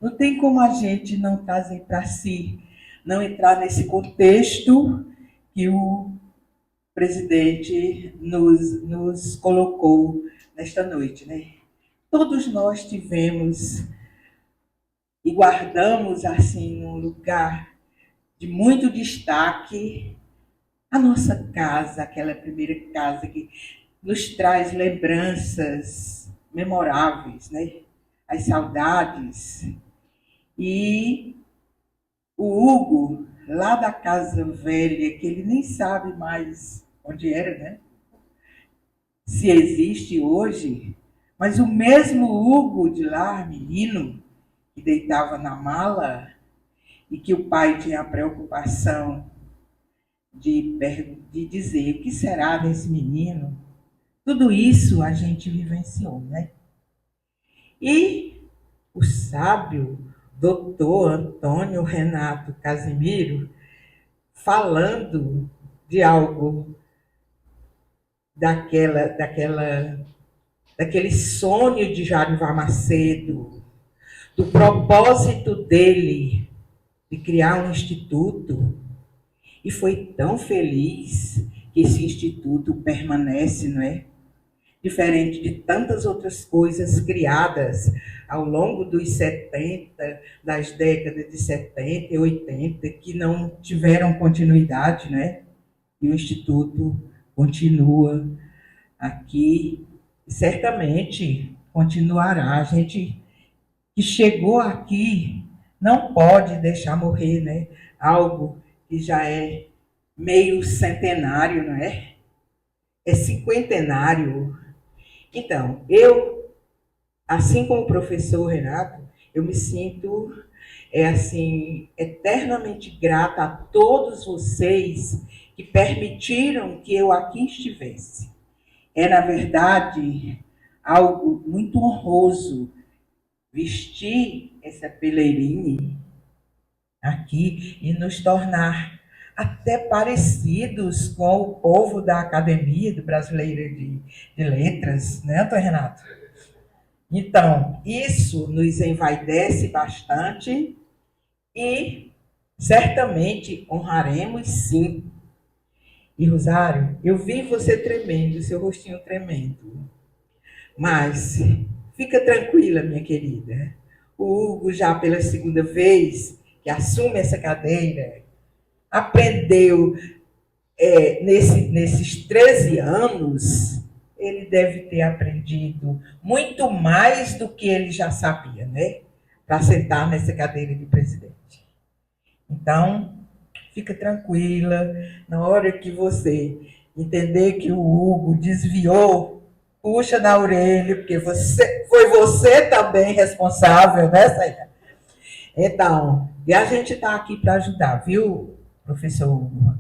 não tem como a gente não trazer para si, não entrar nesse contexto que o presidente nos colocou nesta noite, né? Todos nós tivemos e guardamos, assim, num lugar de muito destaque, a nossa casa, aquela primeira casa que nos traz lembranças memoráveis, né? As saudades. E o Hugo, lá da Casa Velha, que ele nem sabe mais onde era, né? Se existe hoje, mas o mesmo Hugo de lá, menino, que deitava na mala e que o pai tinha a preocupação de dizer o que será desse menino, tudo isso a gente vivenciou, né? E o sábio doutor Antônio Renato Casimiro, falando de algo daquele sonho de Jarivar Macedo, do propósito dele de criar um instituto, e foi tão feliz que esse instituto permanece, não é? Diferente de tantas outras coisas criadas ao longo dos 70, das décadas de 70 e 80, que não tiveram continuidade, né? E o Instituto continua aqui, e certamente continuará. A gente que chegou aqui não pode deixar morrer, né? Algo que já é meio centenário, não é? É cinquentenário. Então, eu, assim como o professor Renato, eu me sinto, assim, eternamente grata a todos vocês que permitiram que eu aqui estivesse. É, na verdade, algo muito honroso vestir essa pelerine aqui e nos tornar até parecidos com o povo da Academia do Brasileiro de Letras, né, Antônio Renato? Então, isso nos envaidece bastante e certamente honraremos sim. E, Rosário, eu vi você tremendo, seu rostinho tremendo, mas fica tranquila, minha querida. O Hugo, já pela segunda vez que assume essa cadeira, aprendeu nesses 13 anos, ele deve ter aprendido muito mais do que ele já sabia, né? Para sentar nessa cadeira de presidente. Então, fica tranquila, na hora que você entender que o Hugo desviou, puxa na orelha, porque foi você também responsável, né, Saída? Então, e a gente está aqui para ajudar, viu, professor Hugo?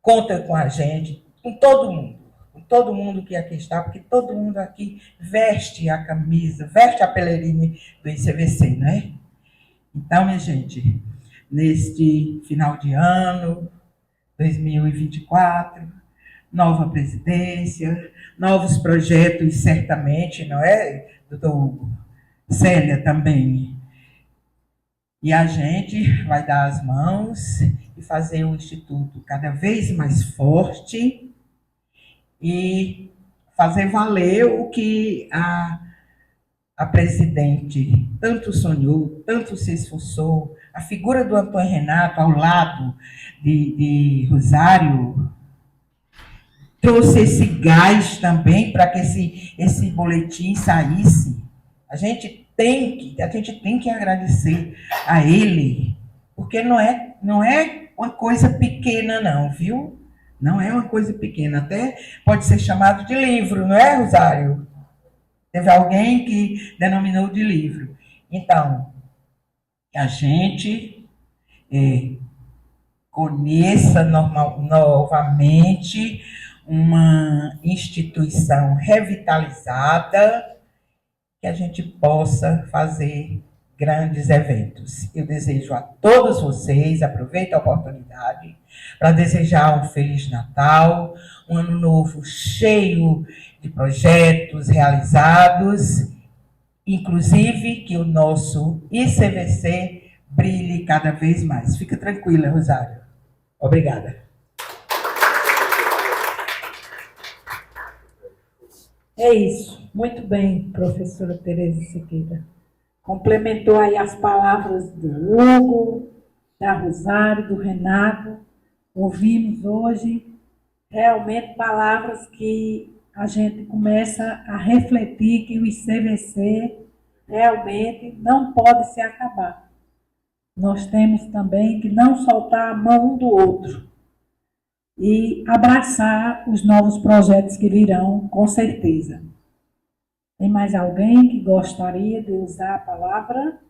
Conta com a gente, com todo mundo que aqui está, porque todo mundo aqui veste a camisa, veste a pelerine do ICVC, não é? Então, minha gente, neste final de ano, 2024, nova presidência, novos projetos, certamente, não é, doutor Hugo? Célia também. E a gente vai dar as mãos e fazer um instituto cada vez mais forte e fazer valer o que a presidente tanto sonhou, tanto se esforçou. A figura do Antônio Renato ao lado de Rosário trouxe esse gás também para que esse boletim saísse. A gente tem que agradecer a ele, porque não é uma coisa pequena não, viu? Não é uma coisa pequena, até pode ser chamado de livro, não é, Rosário? Teve alguém que denominou de livro. Então, que a gente conheça novamente uma instituição revitalizada, que a gente possa fazer grandes eventos. Eu desejo a todos vocês, aproveito a oportunidade para desejar um Feliz Natal, um ano novo cheio de projetos realizados, inclusive que o nosso ICVC brilhe cada vez mais. Fica tranquila, Rosário. Obrigada. É isso. Muito bem, professora Tereza Siqueira. Complementou aí as palavras do Hugo, da Rosário, do Renato. Ouvimos hoje realmente palavras que a gente começa a refletir que o ICVC realmente não pode se acabar. Nós temos também que não soltar a mão um do outro e abraçar os novos projetos que virão, com certeza. Tem mais alguém que gostaria de usar a palavra?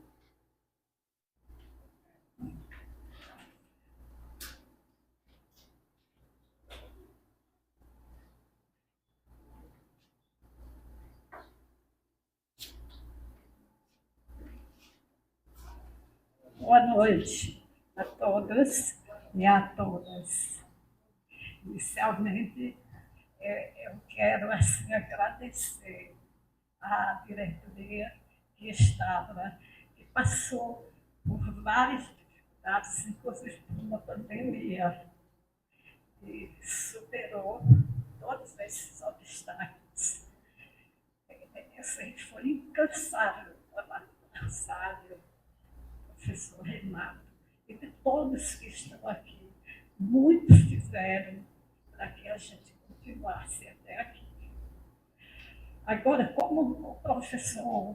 Boa noite a todos e a todas. Inicialmente, eu quero assim, agradecer à diretoria que passou por várias dificuldades, inclusive por uma pandemia, e superou todos esses obstáculos. Assim, foi incansável o trabalho incansável, professor Renato, e de todos que estão aqui. Muitos fizeram para que a gente continuasse até aqui. Agora, como o professor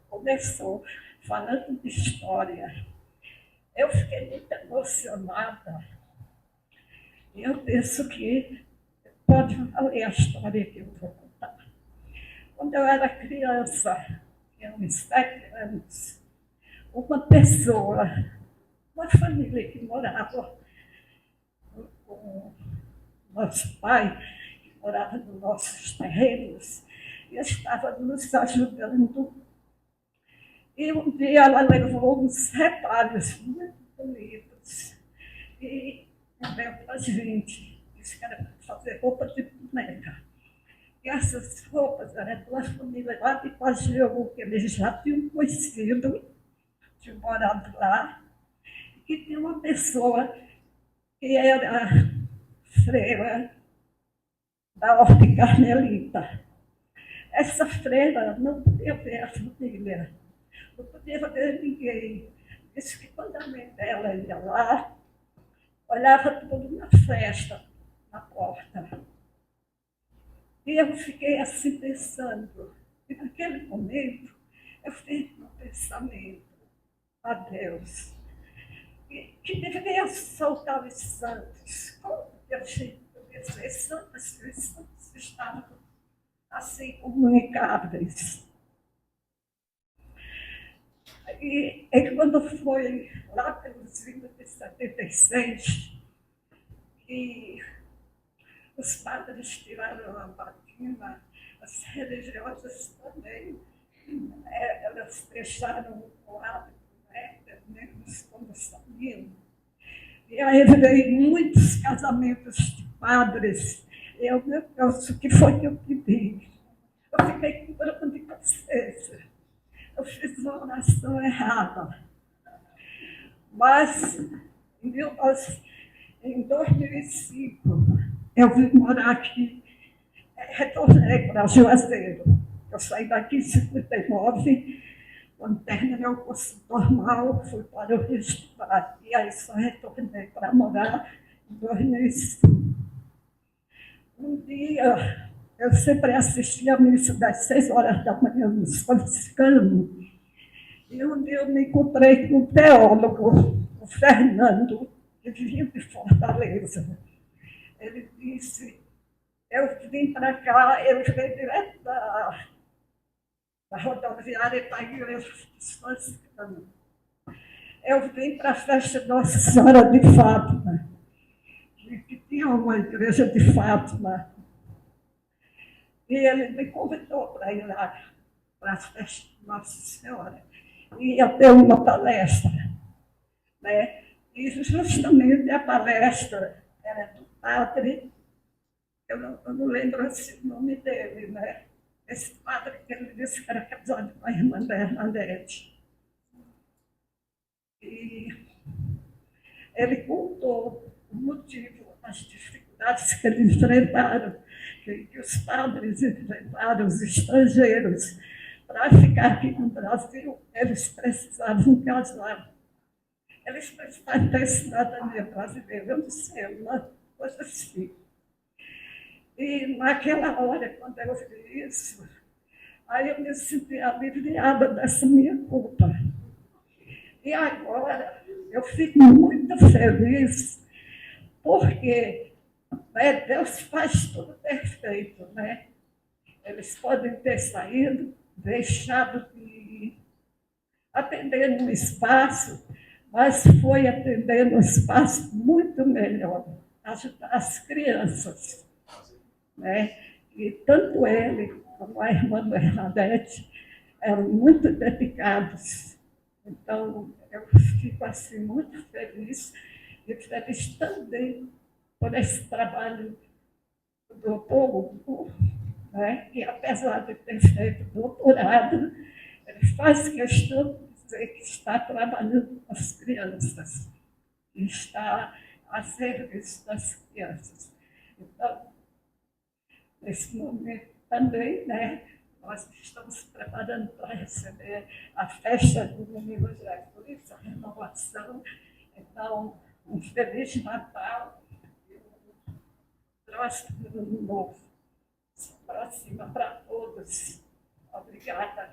começou falando de história, eu fiquei muito emocionada. Eu penso que pode valer a história que eu vou contar. Quando eu era criança, tinha uns 7 anos, uma família que morava com nosso pai, que morava nos nossos terrenos, e estava nos ajudando. E um dia ela levou uns retalhos muito bonitos e deu para a gente. Disse que era para fazer roupa de boneca. E essas roupas eram de uma família lá de Pajeú, que eles já tinham conhecido, tinham morado lá, e tinha uma pessoa que era freira da Ordem Carmelita. Essa freira não podia ver a família, não podia ver ninguém. Disse que quando a mãe dela ia lá, olhava tudo na festa, na porta. E eu fiquei assim pensando, e naquele momento eu fiquei no pensamento, a Deus, que deveria soltar os santos. Como que a gente podia ser santos se os santos estavam assim comunicáveis? E quando foi lá pelos anos de 76, que os padres tiraram a batina, as religiosas também, elas deixaram o hábito, menos quando saíam. E aí veio muitos casamentos de padres. Eu, meu Deus, o que foi que eu pedi? Eu fiquei com dor de consciência. Eu fiz uma oração errada. Mas, em 2005, eu vim morar aqui, retornei para Juazeiro. Eu saí daqui em 59, quando terminei o curso normal, fui para o Rio estudar. E aí só retornei para morar em 2005. Um dia, eu sempre assistia a missa das 6 horas da manhã nos franciscanos. E um dia eu me encontrei com um teólogo, o Fernando, que vinha de Fortaleza. Ele disse, eu vim para cá, ele veio direto da rodoviária para a igreja dos franciscanos. Eu vim para a festa Nossa Senhora de Fátima, que tinha uma igreja de Fátima. E ele me convidou para ir lá, para a festa Nossa Senhora. E ia ter uma palestra, né? E justamente a palestra era do padre, eu não lembro assim, o nome dele, né? Esse padre que ele disse que era casado com a irmã Bernadette. E ele contou o motivo, as dificuldades que eles enfrentaram, que os padres enfrentaram, os estrangeiros. Para ficar aqui no Brasil, eles precisavam casar. Eles precisavam ter cidadania brasileira, eu não sei, uma coisa assim. E naquela hora, quando eu vi isso, aí eu me senti aliviada dessa minha culpa. E agora eu fico muito feliz, porque Deus faz tudo perfeito, né? Eles podem ter saído, deixado de atender no espaço, mas foi atender no espaço muito melhor, ajudar as crianças, né? E tanto ele como a irmã Bernadette eram muito dedicados. Então, eu fico assim muito feliz e feliz também por esse trabalho do doutor Hugo, né? E apesar de ter feito doutorado, ele faz questão de dizer que está trabalhando com as crianças, que está a serviço das crianças. Então, nesse momento também, né, nós estamos preparando para receber a festa do Menino Jesus, a renovação. Então, um Feliz Natal e um próximo Ano Novo. Próxima para todos. Obrigada.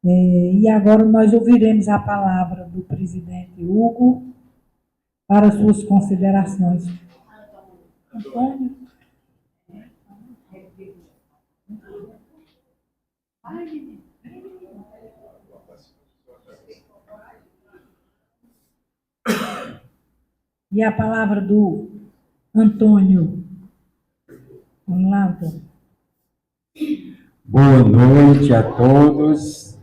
E agora nós ouviremos a palavra do presidente Hugo para suas considerações. Antônio. E a palavra do Antônio. Vamos lá, Antônio. Boa noite a todos.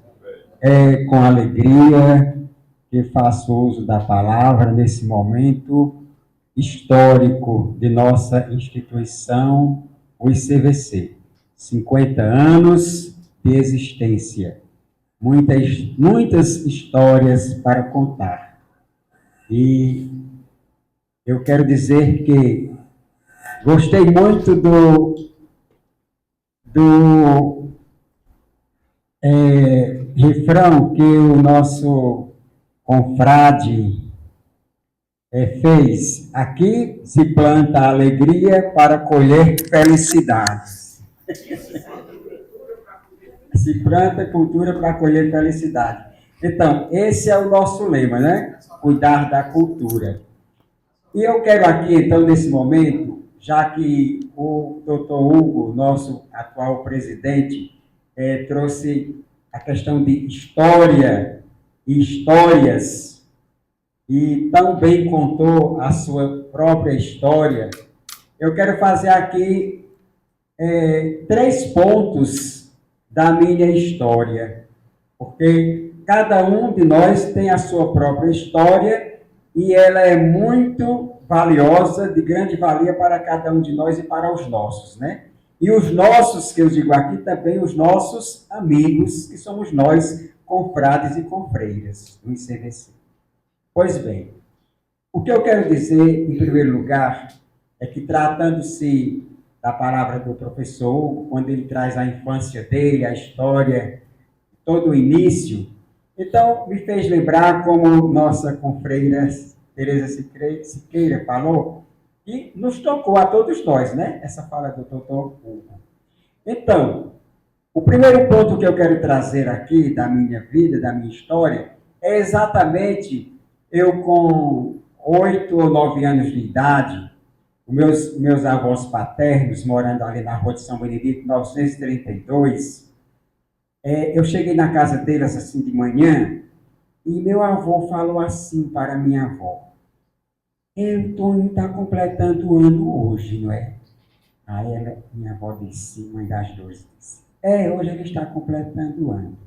É com alegria que faço uso da palavra nesse momento histórico de nossa instituição, o ICVC. 50 anos de existência. Muitas histórias para contar. E eu quero dizer que gostei muito do refrão que o nosso confrade fez. Aqui se planta alegria para colher felicidades. Se planta cultura para colher felicidade. Então, esse é o nosso lema, né? Cuidar da cultura. E eu quero aqui, então, nesse momento, já que o doutor Hugo, nosso atual presidente, trouxe a questão de história e histórias, e tão bem contou a sua própria história, eu quero fazer aqui 3 pontos da minha história, porque cada um de nós tem a sua própria história e ela é muito valiosa, de grande valia para cada um de nós e para os nossos, né? E os nossos, que eu digo aqui, também os nossos amigos, que somos nós, confrades e confreiras do ICVC. Pois bem, o que eu quero dizer, em primeiro lugar, é que tratando-se da palavra do professor Hugo, quando ele traz a infância dele, a história, todo o início, então me fez lembrar como nossa confreira Tereza Siqueira falou, e nos tocou a todos nós, né? Essa fala do doutor Hugo. Então, o primeiro ponto que eu quero trazer aqui da minha vida, da minha história, é exatamente eu com 8 ou 9 anos de idade, os meus avós paternos, morando ali na rua de São Benedito, 932, eu cheguei na casa deles assim de manhã, e meu avô falou assim para minha avó, o Tony está completando o ano hoje, não é? Aí minha avó disse, mãe das duas, disse, hoje ele está completando o ano.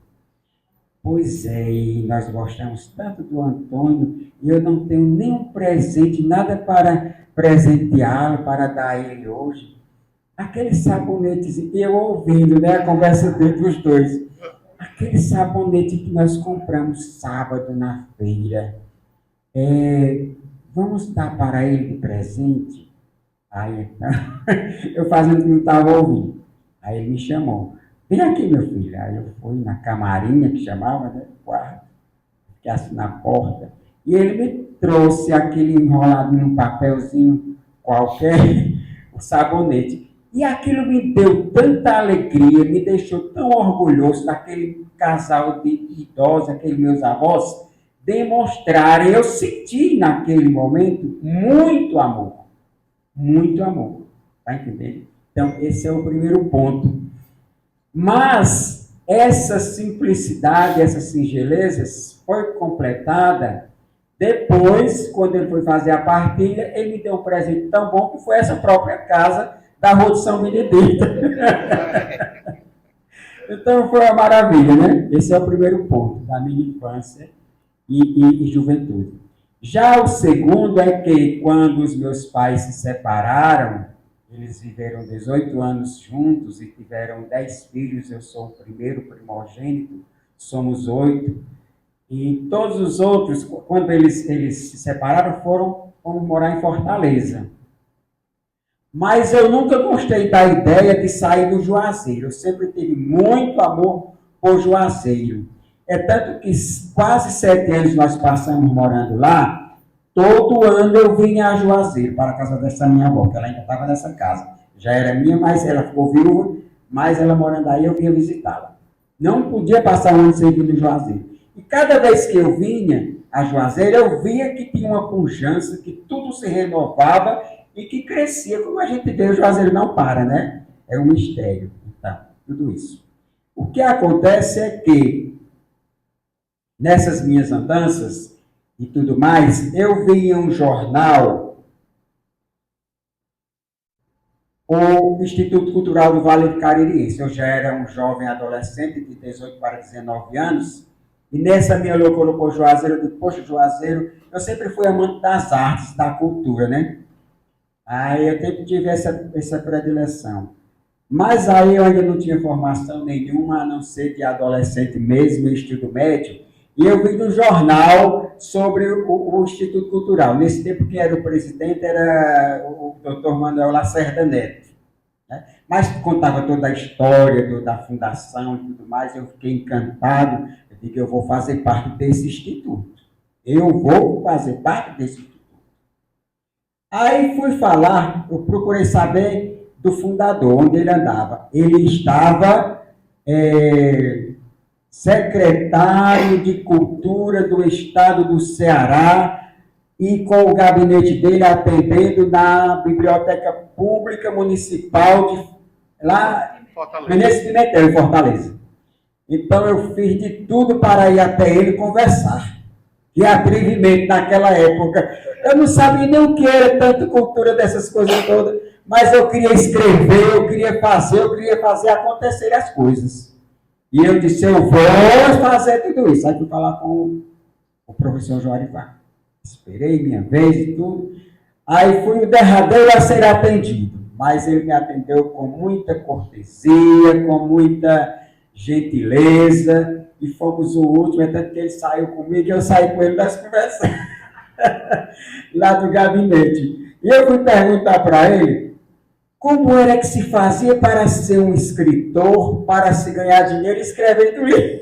Pois é, e nós gostamos tanto do Antônio, e eu não tenho nenhum presente, nada para presenteá-lo, para dar a ele hoje. Aquele sabonete, eu ouvindo, né, a conversa entre os dois, aquele sabonete que nós compramos sábado na feira, vamos dar para ele de presente? Aí, então, eu fazendo que não estava ouvindo. Aí ele me chamou. Vem aqui, meu filho. Aí eu fui na camarinha, que chamava, né? Quarto. Fiquei assim na porta. E ele me trouxe aquele enrolado num papelzinho qualquer, o sabonete. E aquilo me deu tanta alegria, me deixou tão orgulhoso daquele casal de idosos, aqueles meus avós, demonstrarem, eu senti naquele momento muito amor. Muito amor. Está entendendo? Então, esse é o primeiro ponto. Mas essa simplicidade, essa singeleza foi completada depois, quando ele foi fazer a partilha, ele me deu um presente tão bom que foi essa própria casa da Rua de São Benedito. Então foi uma maravilha, né? Esse é o primeiro ponto da minha infância e juventude. Já o segundo é que quando os meus pais se separaram, eles viveram 18 anos juntos e tiveram 10 filhos, eu sou o primeiro primogênito, somos 8. E todos os outros, quando eles se separaram, foram morar em Fortaleza. Mas eu nunca gostei da ideia de sair do Juazeiro. Eu sempre tive muito amor por Juazeiro. É tanto que quase 7 anos nós passamos morando lá. Todo ano eu vinha a Juazeiro, para a casa dessa minha avó, que ela ainda estava nessa casa. Já era minha, mas ela ficou viúva, mas ela morando aí, eu vinha visitá-la. Não podia passar um ano sem vir no Juazeiro. E cada vez que eu vinha a Juazeiro, eu via que tinha uma pujança, que tudo se renovava e que crescia. Como a gente vê, o Juazeiro não para, né? É um mistério. Então, tudo isso. O que acontece é que, nessas minhas andanças e tudo mais, eu via um jornal, o Instituto Cultural do Vale do Caririense. Eu já era um jovem adolescente de 18 para 19 anos, e nessa minha loucura por Juazeiro, eu digo, poxa, Juazeiro, eu sempre fui amante das artes, da cultura, né? Aí eu sempre tive essa predileção. Mas aí eu ainda não tinha formação nenhuma, a não ser de adolescente mesmo, estudo médio, e eu vi no jornal sobre o Instituto Cultural. Nesse tempo, quem era o presidente era o Dr. Manuel Lacerda Neto, né? Mas contava toda a história da fundação e tudo mais, eu fiquei encantado. Eu digo, eu vou fazer parte desse instituto. Eu vou fazer parte desse instituto. Aí fui falar, eu procurei saber do fundador, onde ele andava. Ele estava secretário de Cultura do Estado do Ceará e com o gabinete dele atendendo na Biblioteca Pública Municipal lá nesse Pimentel, em Fortaleza. Então eu fiz de tudo para ir até ele conversar. Que atrevimento naquela época. Eu não sabia nem o que era tanto cultura dessas coisas todas, mas eu queria escrever, eu queria fazer acontecer as coisas. E eu disse, eu vou fazer tudo isso. Aí fui falar com o professor Joarivá. Esperei minha vez e tudo. Aí fui o derradeiro a ser atendido. Mas ele me atendeu com muita cortesia, com muita gentileza. E fomos o último, é tanto que ele saiu comigo e eu saí com ele das conversas lá do gabinete. E eu fui perguntar para ele como era que se fazia para ser um escritor, para se ganhar dinheiro escrevendo livro.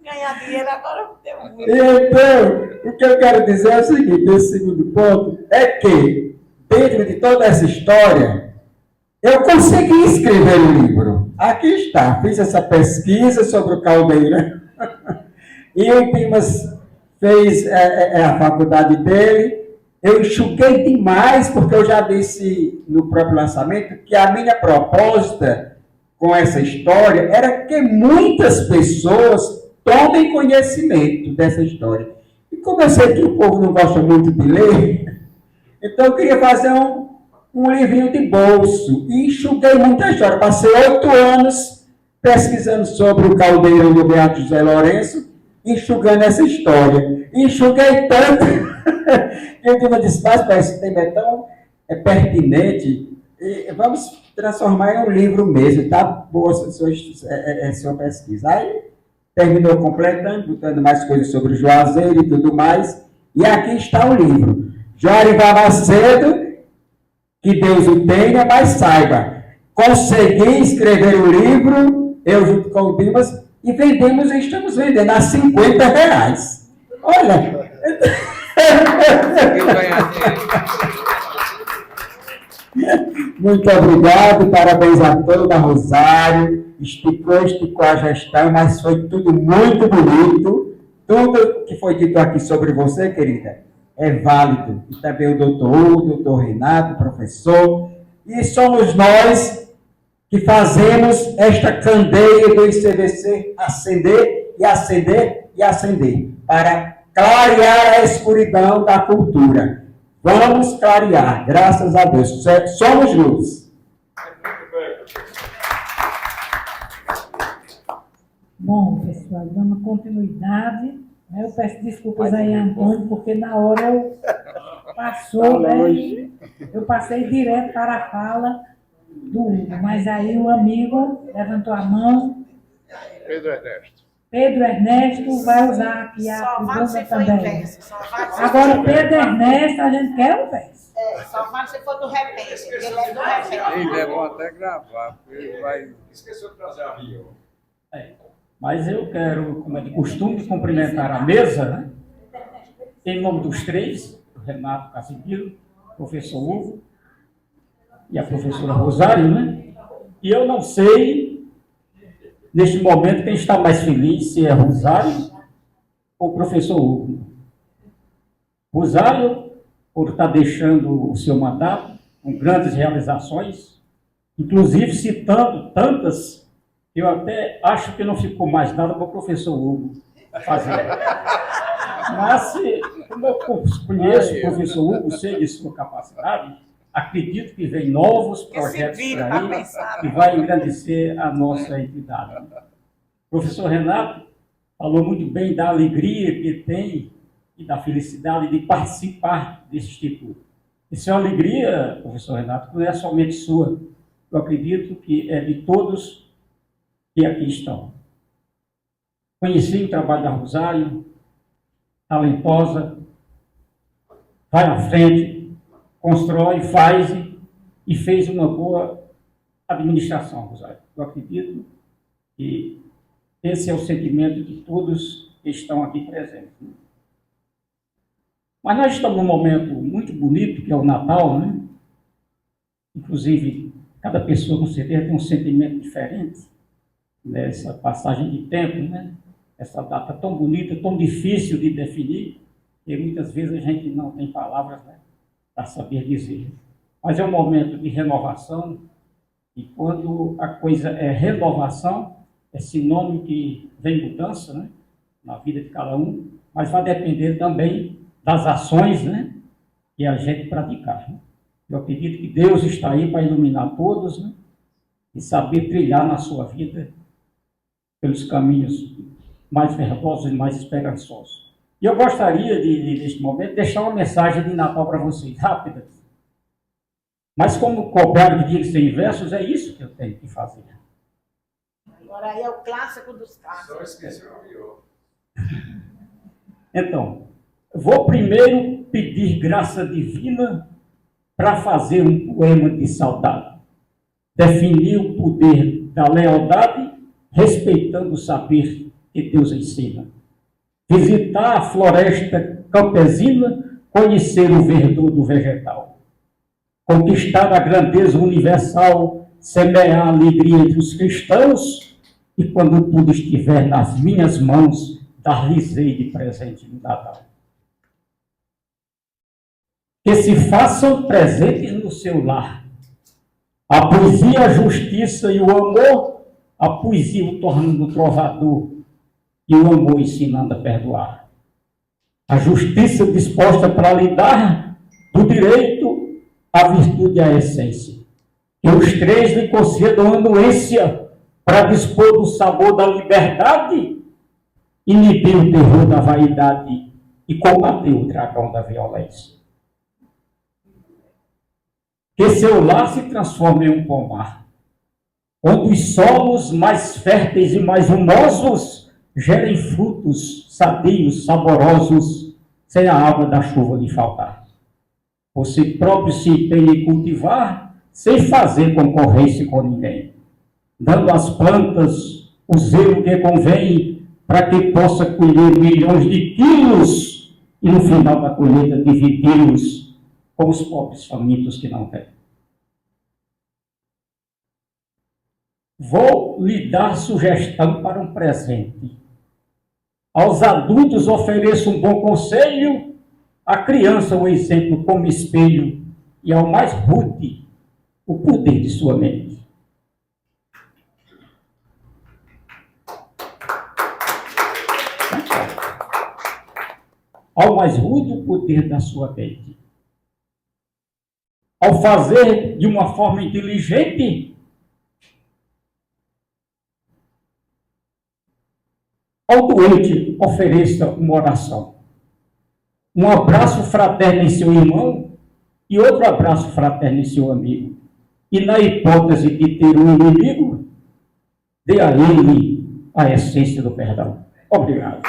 Ganhar dinheiro agora deu muito. Então, o que eu quero dizer é o seguinte, esse segundo ponto, é que, dentro de toda essa história, eu consegui escrever um livro. Aqui está, fiz essa pesquisa sobre o Caldeira. E o Dimas fez a faculdade dele. Eu enxuguei demais, porque eu já disse no próprio lançamento que a minha proposta com essa história era que muitas pessoas tomem conhecimento dessa história. E como eu sei que o povo não gosta muito de ler, então eu queria fazer um livrinho de bolso. E enxuguei muita história. Passei 8 anos pesquisando sobre o Caldeirão do Beato José Lourenço, enxugando essa história. Enxuguei tanto que eu disse, mas esse tema é tão pertinente, e vamos transformar em um livro mesmo. Tá boa sua pesquisa. Aí terminou completando, botando mais coisas sobre o Juazeiro e tudo mais. E aqui está o livro. Joarivá Macedo, que Deus o tenha, mas saiba, consegui escrever o livro, eu junto com o Dimas, e vendemos, e estamos vendendo a R$50. Olha, muito obrigado, parabéns a toda a Rosário, esticou a gestão, mas foi tudo muito bonito. Tudo que foi dito aqui sobre você, querida, é válido. E também o doutor Hugo, o doutor Renato, o professor, e somos nós que fazemos esta candeia do ICVC acender e acender e acender, para clarear a escuridão da cultura. Vamos clarear, graças a Deus. Somos luz. Bom, pessoal, dando continuidade, né, eu peço desculpas aí, Antônio, porque na hora passou, né, eu passei direto para a fala do Hugo, mas aí o amigo levantou a mão. Pedro Ernesto vai usar aqui a Só vale tribuna se for também. inverso. Só vale se Agora, for Pedro Ernesto, a gente quer o verso. só vale se for do repente, porque ele é do repente. Ele é bom até gravar, porque ele vai. Esqueceu de trazer a Rio. Mas eu quero, como é de costume, cumprimentar a mesa, né? Em nome dos três, o Renato Casimiro, o professor Hugo e a professora Rosário, né? E eu não sei, neste momento, quem está mais feliz, se é Rosário ou o professor Hugo. Rosário, por estar deixando o seu mandato, com grandes realizações, inclusive citando tantas, eu até acho que não ficou mais nada para o professor Hugo fazer. Mas, como eu conheço o professor Hugo, sei de sua capacidade, acredito que vem novos projetos por aí que vai engrandecer a nossa entidade. O professor Renato falou muito bem da alegria que tem e da felicidade de participar desse instituto. Isso é uma alegria, professor Renato, que não é somente sua. Eu acredito que é de todos que aqui estão. Conheci o trabalho da Rosário, talentosa, vai à frente, constrói, faz e fez uma boa administração, Rosário. Eu acredito que esse é o sentimento de todos que estão aqui presentes. Mas nós estamos num momento muito bonito, que é o Natal, né? Inclusive, cada pessoa com certeza tem um sentimento diferente nessa passagem de tempo, né? Essa data tão bonita, tão difícil de definir, e muitas vezes a gente não tem palavras, né, para saber dizer. Mas é um momento de renovação, e quando a coisa é renovação, é sinônimo que vem mudança, né, na vida de cada um, mas vai depender também das ações, né, que a gente praticar. Né? Eu acredito que Deus está aí para iluminar todos, né, e saber trilhar na sua vida pelos caminhos mais verdosos e mais esperançosos. E eu gostaria, neste momento, deixar uma mensagem de Natal para vocês, rápida. Mas como cobraram de dias sem versos, é isso que eu tenho que fazer. Agora aí é o clássico dos clássicos. Só esqueceu o Rio. Então, vou primeiro pedir graça divina para fazer um poema de saudade. Definir o poder da lealdade, respeitando o saber que Deus ensina. Visitar a floresta campesina, conhecer o verdor do vegetal. Conquistar a grandeza universal, semear a alegria entre os cristãos e, quando tudo estiver nas minhas mãos, dar-lhes-ei de presente no Natal. Que se façam presentes no seu lar. A poesia, a justiça e o amor, a poesia o tornando trovador e o amor ensinando a perdoar. A justiça disposta para lidar do direito, a virtude e a essência. Que os três lhe concedam anuência para dispor do sabor da liberdade, inibir o terror da vaidade e combater o dragão da violência. Que seu lar se transforme em um pomar, onde os solos mais férteis e mais humosos gerem frutos sadios, saborosos, sem a água da chuva lhe faltar. Você próprio se empenha em cultivar, sem fazer concorrência com ninguém, dando às plantas o zelo que convém, para que possa colher milhões de quilos e no final da colheita dividi-los com os pobres famintos que não têm. Vou lhe dar sugestão para um presente. Aos adultos ofereço um bom conselho, à criança um exemplo como espelho e ao mais rude o poder de sua mente. Ao mais rude o poder da sua mente. Ao fazer de uma forma inteligente, ao doente ofereça uma oração. Um abraço fraterno em seu irmão e outro abraço fraterno em seu amigo. E na hipótese de ter um inimigo, dê a ele a essência do perdão. Obrigado.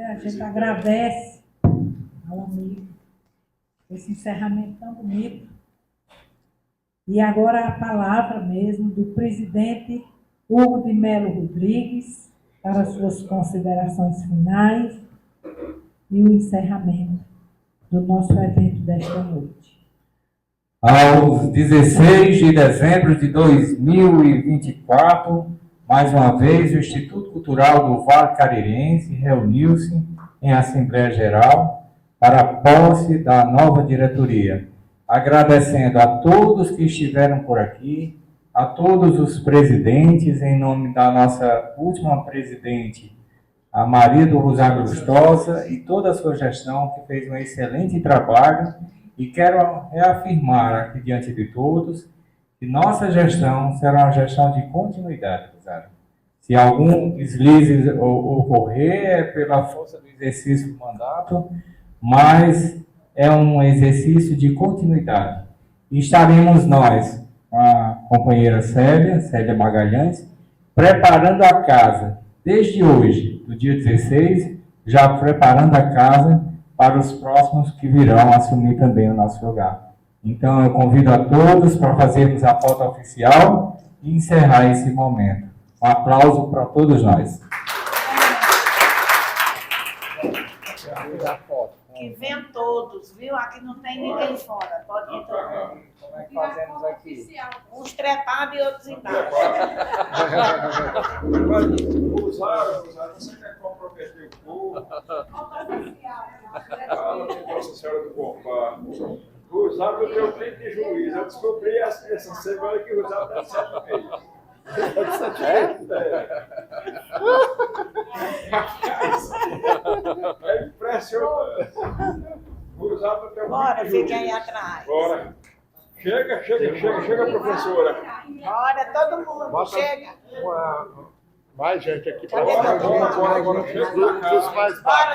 A gente agradece ao amigo esse encerramento tão bonito. E agora a palavra mesmo do presidente Hugo de Melo Rodrigues para suas considerações finais e o encerramento do nosso evento desta noite. Aos 16 de dezembro de 2024, mais uma vez, o Instituto Cultural do Vale Caririense reuniu-se em Assembleia Geral para a posse da nova diretoria. Agradecendo a todos que estiveram por aqui, a todos os presidentes, em nome da nossa última presidente, a Maria do Rosário Lustosa, e toda a sua gestão, que fez um excelente trabalho. E quero reafirmar aqui diante de todos que nossa gestão será uma gestão de continuidade, Rosário. Se algum deslize ocorrer, é pela força do exercício do mandato, mas é um exercício de continuidade. E estaremos nós, com a companheira Célia Magalhães, preparando a casa, desde hoje, do dia 16, já preparando a casa para os próximos que virão assumir também o nosso lugar. Então, eu convido a todos para fazermos a foto oficial e encerrar esse momento. Um aplauso para todos nós. Que venham todos, viu? Aqui não tem ninguém fora. Pode ir todo mundo. Como é que fazemos aqui? Uns trepados e outros embaixo. Rosário, você quer comprometer o povo? Nossa Senhora do Bom. Rosário tem o tempo de juiz. Eu descobri essa semana que o Rosário está de 7 meses. É impressionante. Bora, fiquem aí atrás. Bora. Chega, professora. Bora, todo mundo, chega. Mais gente aqui para Bora, Bora,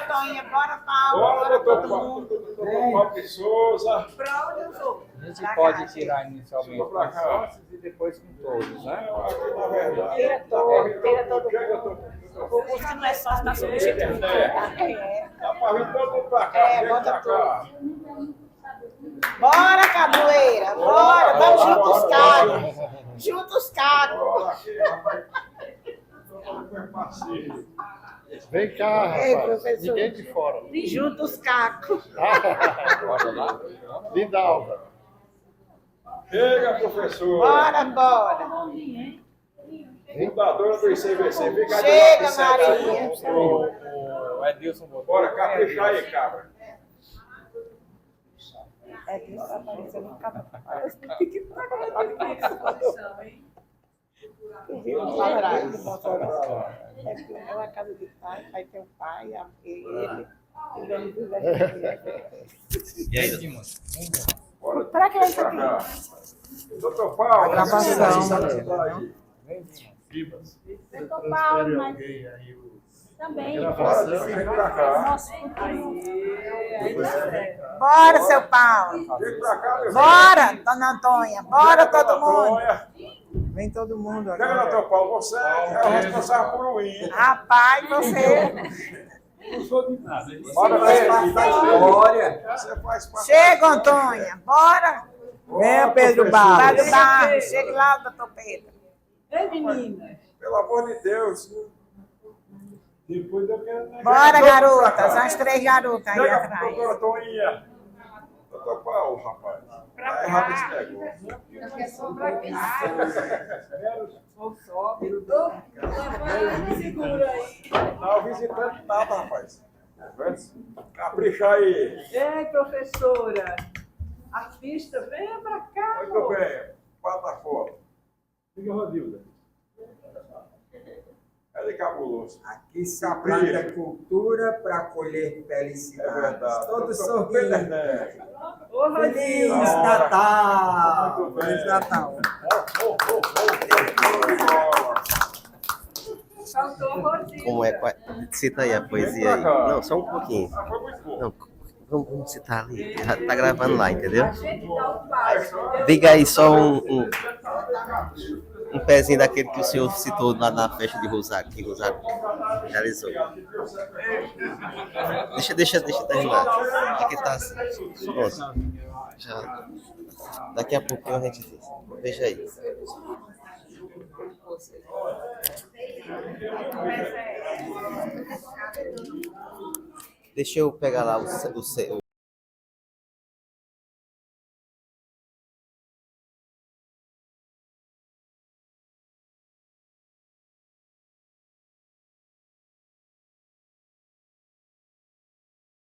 Toninha, bora, Paulo. Bora, todo mundo. doutor Paulo Souza. Pra onde eu vou? A gente pode tirar inicialmente com as sócios e depois com todos, né? Aqui, na verdade. Tira todo mundo. O curso não é só está substituindo. Tá para vir todo mundo para cá. Bota tudo. Bora, capoeira, bora. Vamos junto os cacos. Junto os cacos. Vem cá, Ei, rapaz. professor. Ninguém de fora. Junto os cacos. Bora lá. Lindalva. Chega, professor. Bora. Fundadora do ICVC. Fica Chega, Maria. O Edilson botou. Bora, caprichar aí, cabra. É que isso apareceu no cabelo. É uma casa de pai, pai tem um pai, ele. E aí, Dimon? Para que é isso aqui? Doutor Paulo. A gravação. Doutor Paulo, mas também. Bora, seu Paulo. Bora, dona Antônia. Bora, todo mundo. Vem todo mundo Chega, agora. doutor Paulo. Você é o responsável por o hino. Rapaz, você. Não sou de nada. Bora ver a história. Você faz parte. Chega, Antônia, bora. Venha, Pedro Barros. Pedro Barros, chega lá, doutor Pedro. Ei, meninas. Pelo amor de Deus. Depois eu quero... Bora, garotas, as 3 garotas aí Chega, atrás. doutora Toninha. Doutor Paulo, rapaz. Tá errado esse negócio. Segura aí. Não, visitante nada, rapaz. Capricha aí. Ei, professora. Artista, venha pra cá. Muito bem. Bata a foto. Fica, Rodilda. É de cabuloso. Aqui se planta cultura para colher felicidade. É verdade. Todos Doutor sorrindo. Pedro Ernesto. Ô, Feliz Rodilda. Natal! Muito bem. Feliz Natal! Faltou Rodilda. Como é? Cita aí a poesia aí. Não, só um pouquinho. Foi muito bom. Não, vamos citar ali. Tá gravando lá, entendeu? A gente dá o passo. Diga aí só um pezinho daquele que o senhor citou lá na festa de Rosário, que Rosário realizou. Deixa terminar. Aqui tá assim. Pronto. Já. Daqui a pouquinho a gente diz. Veja aí. Deixa eu pegar lá o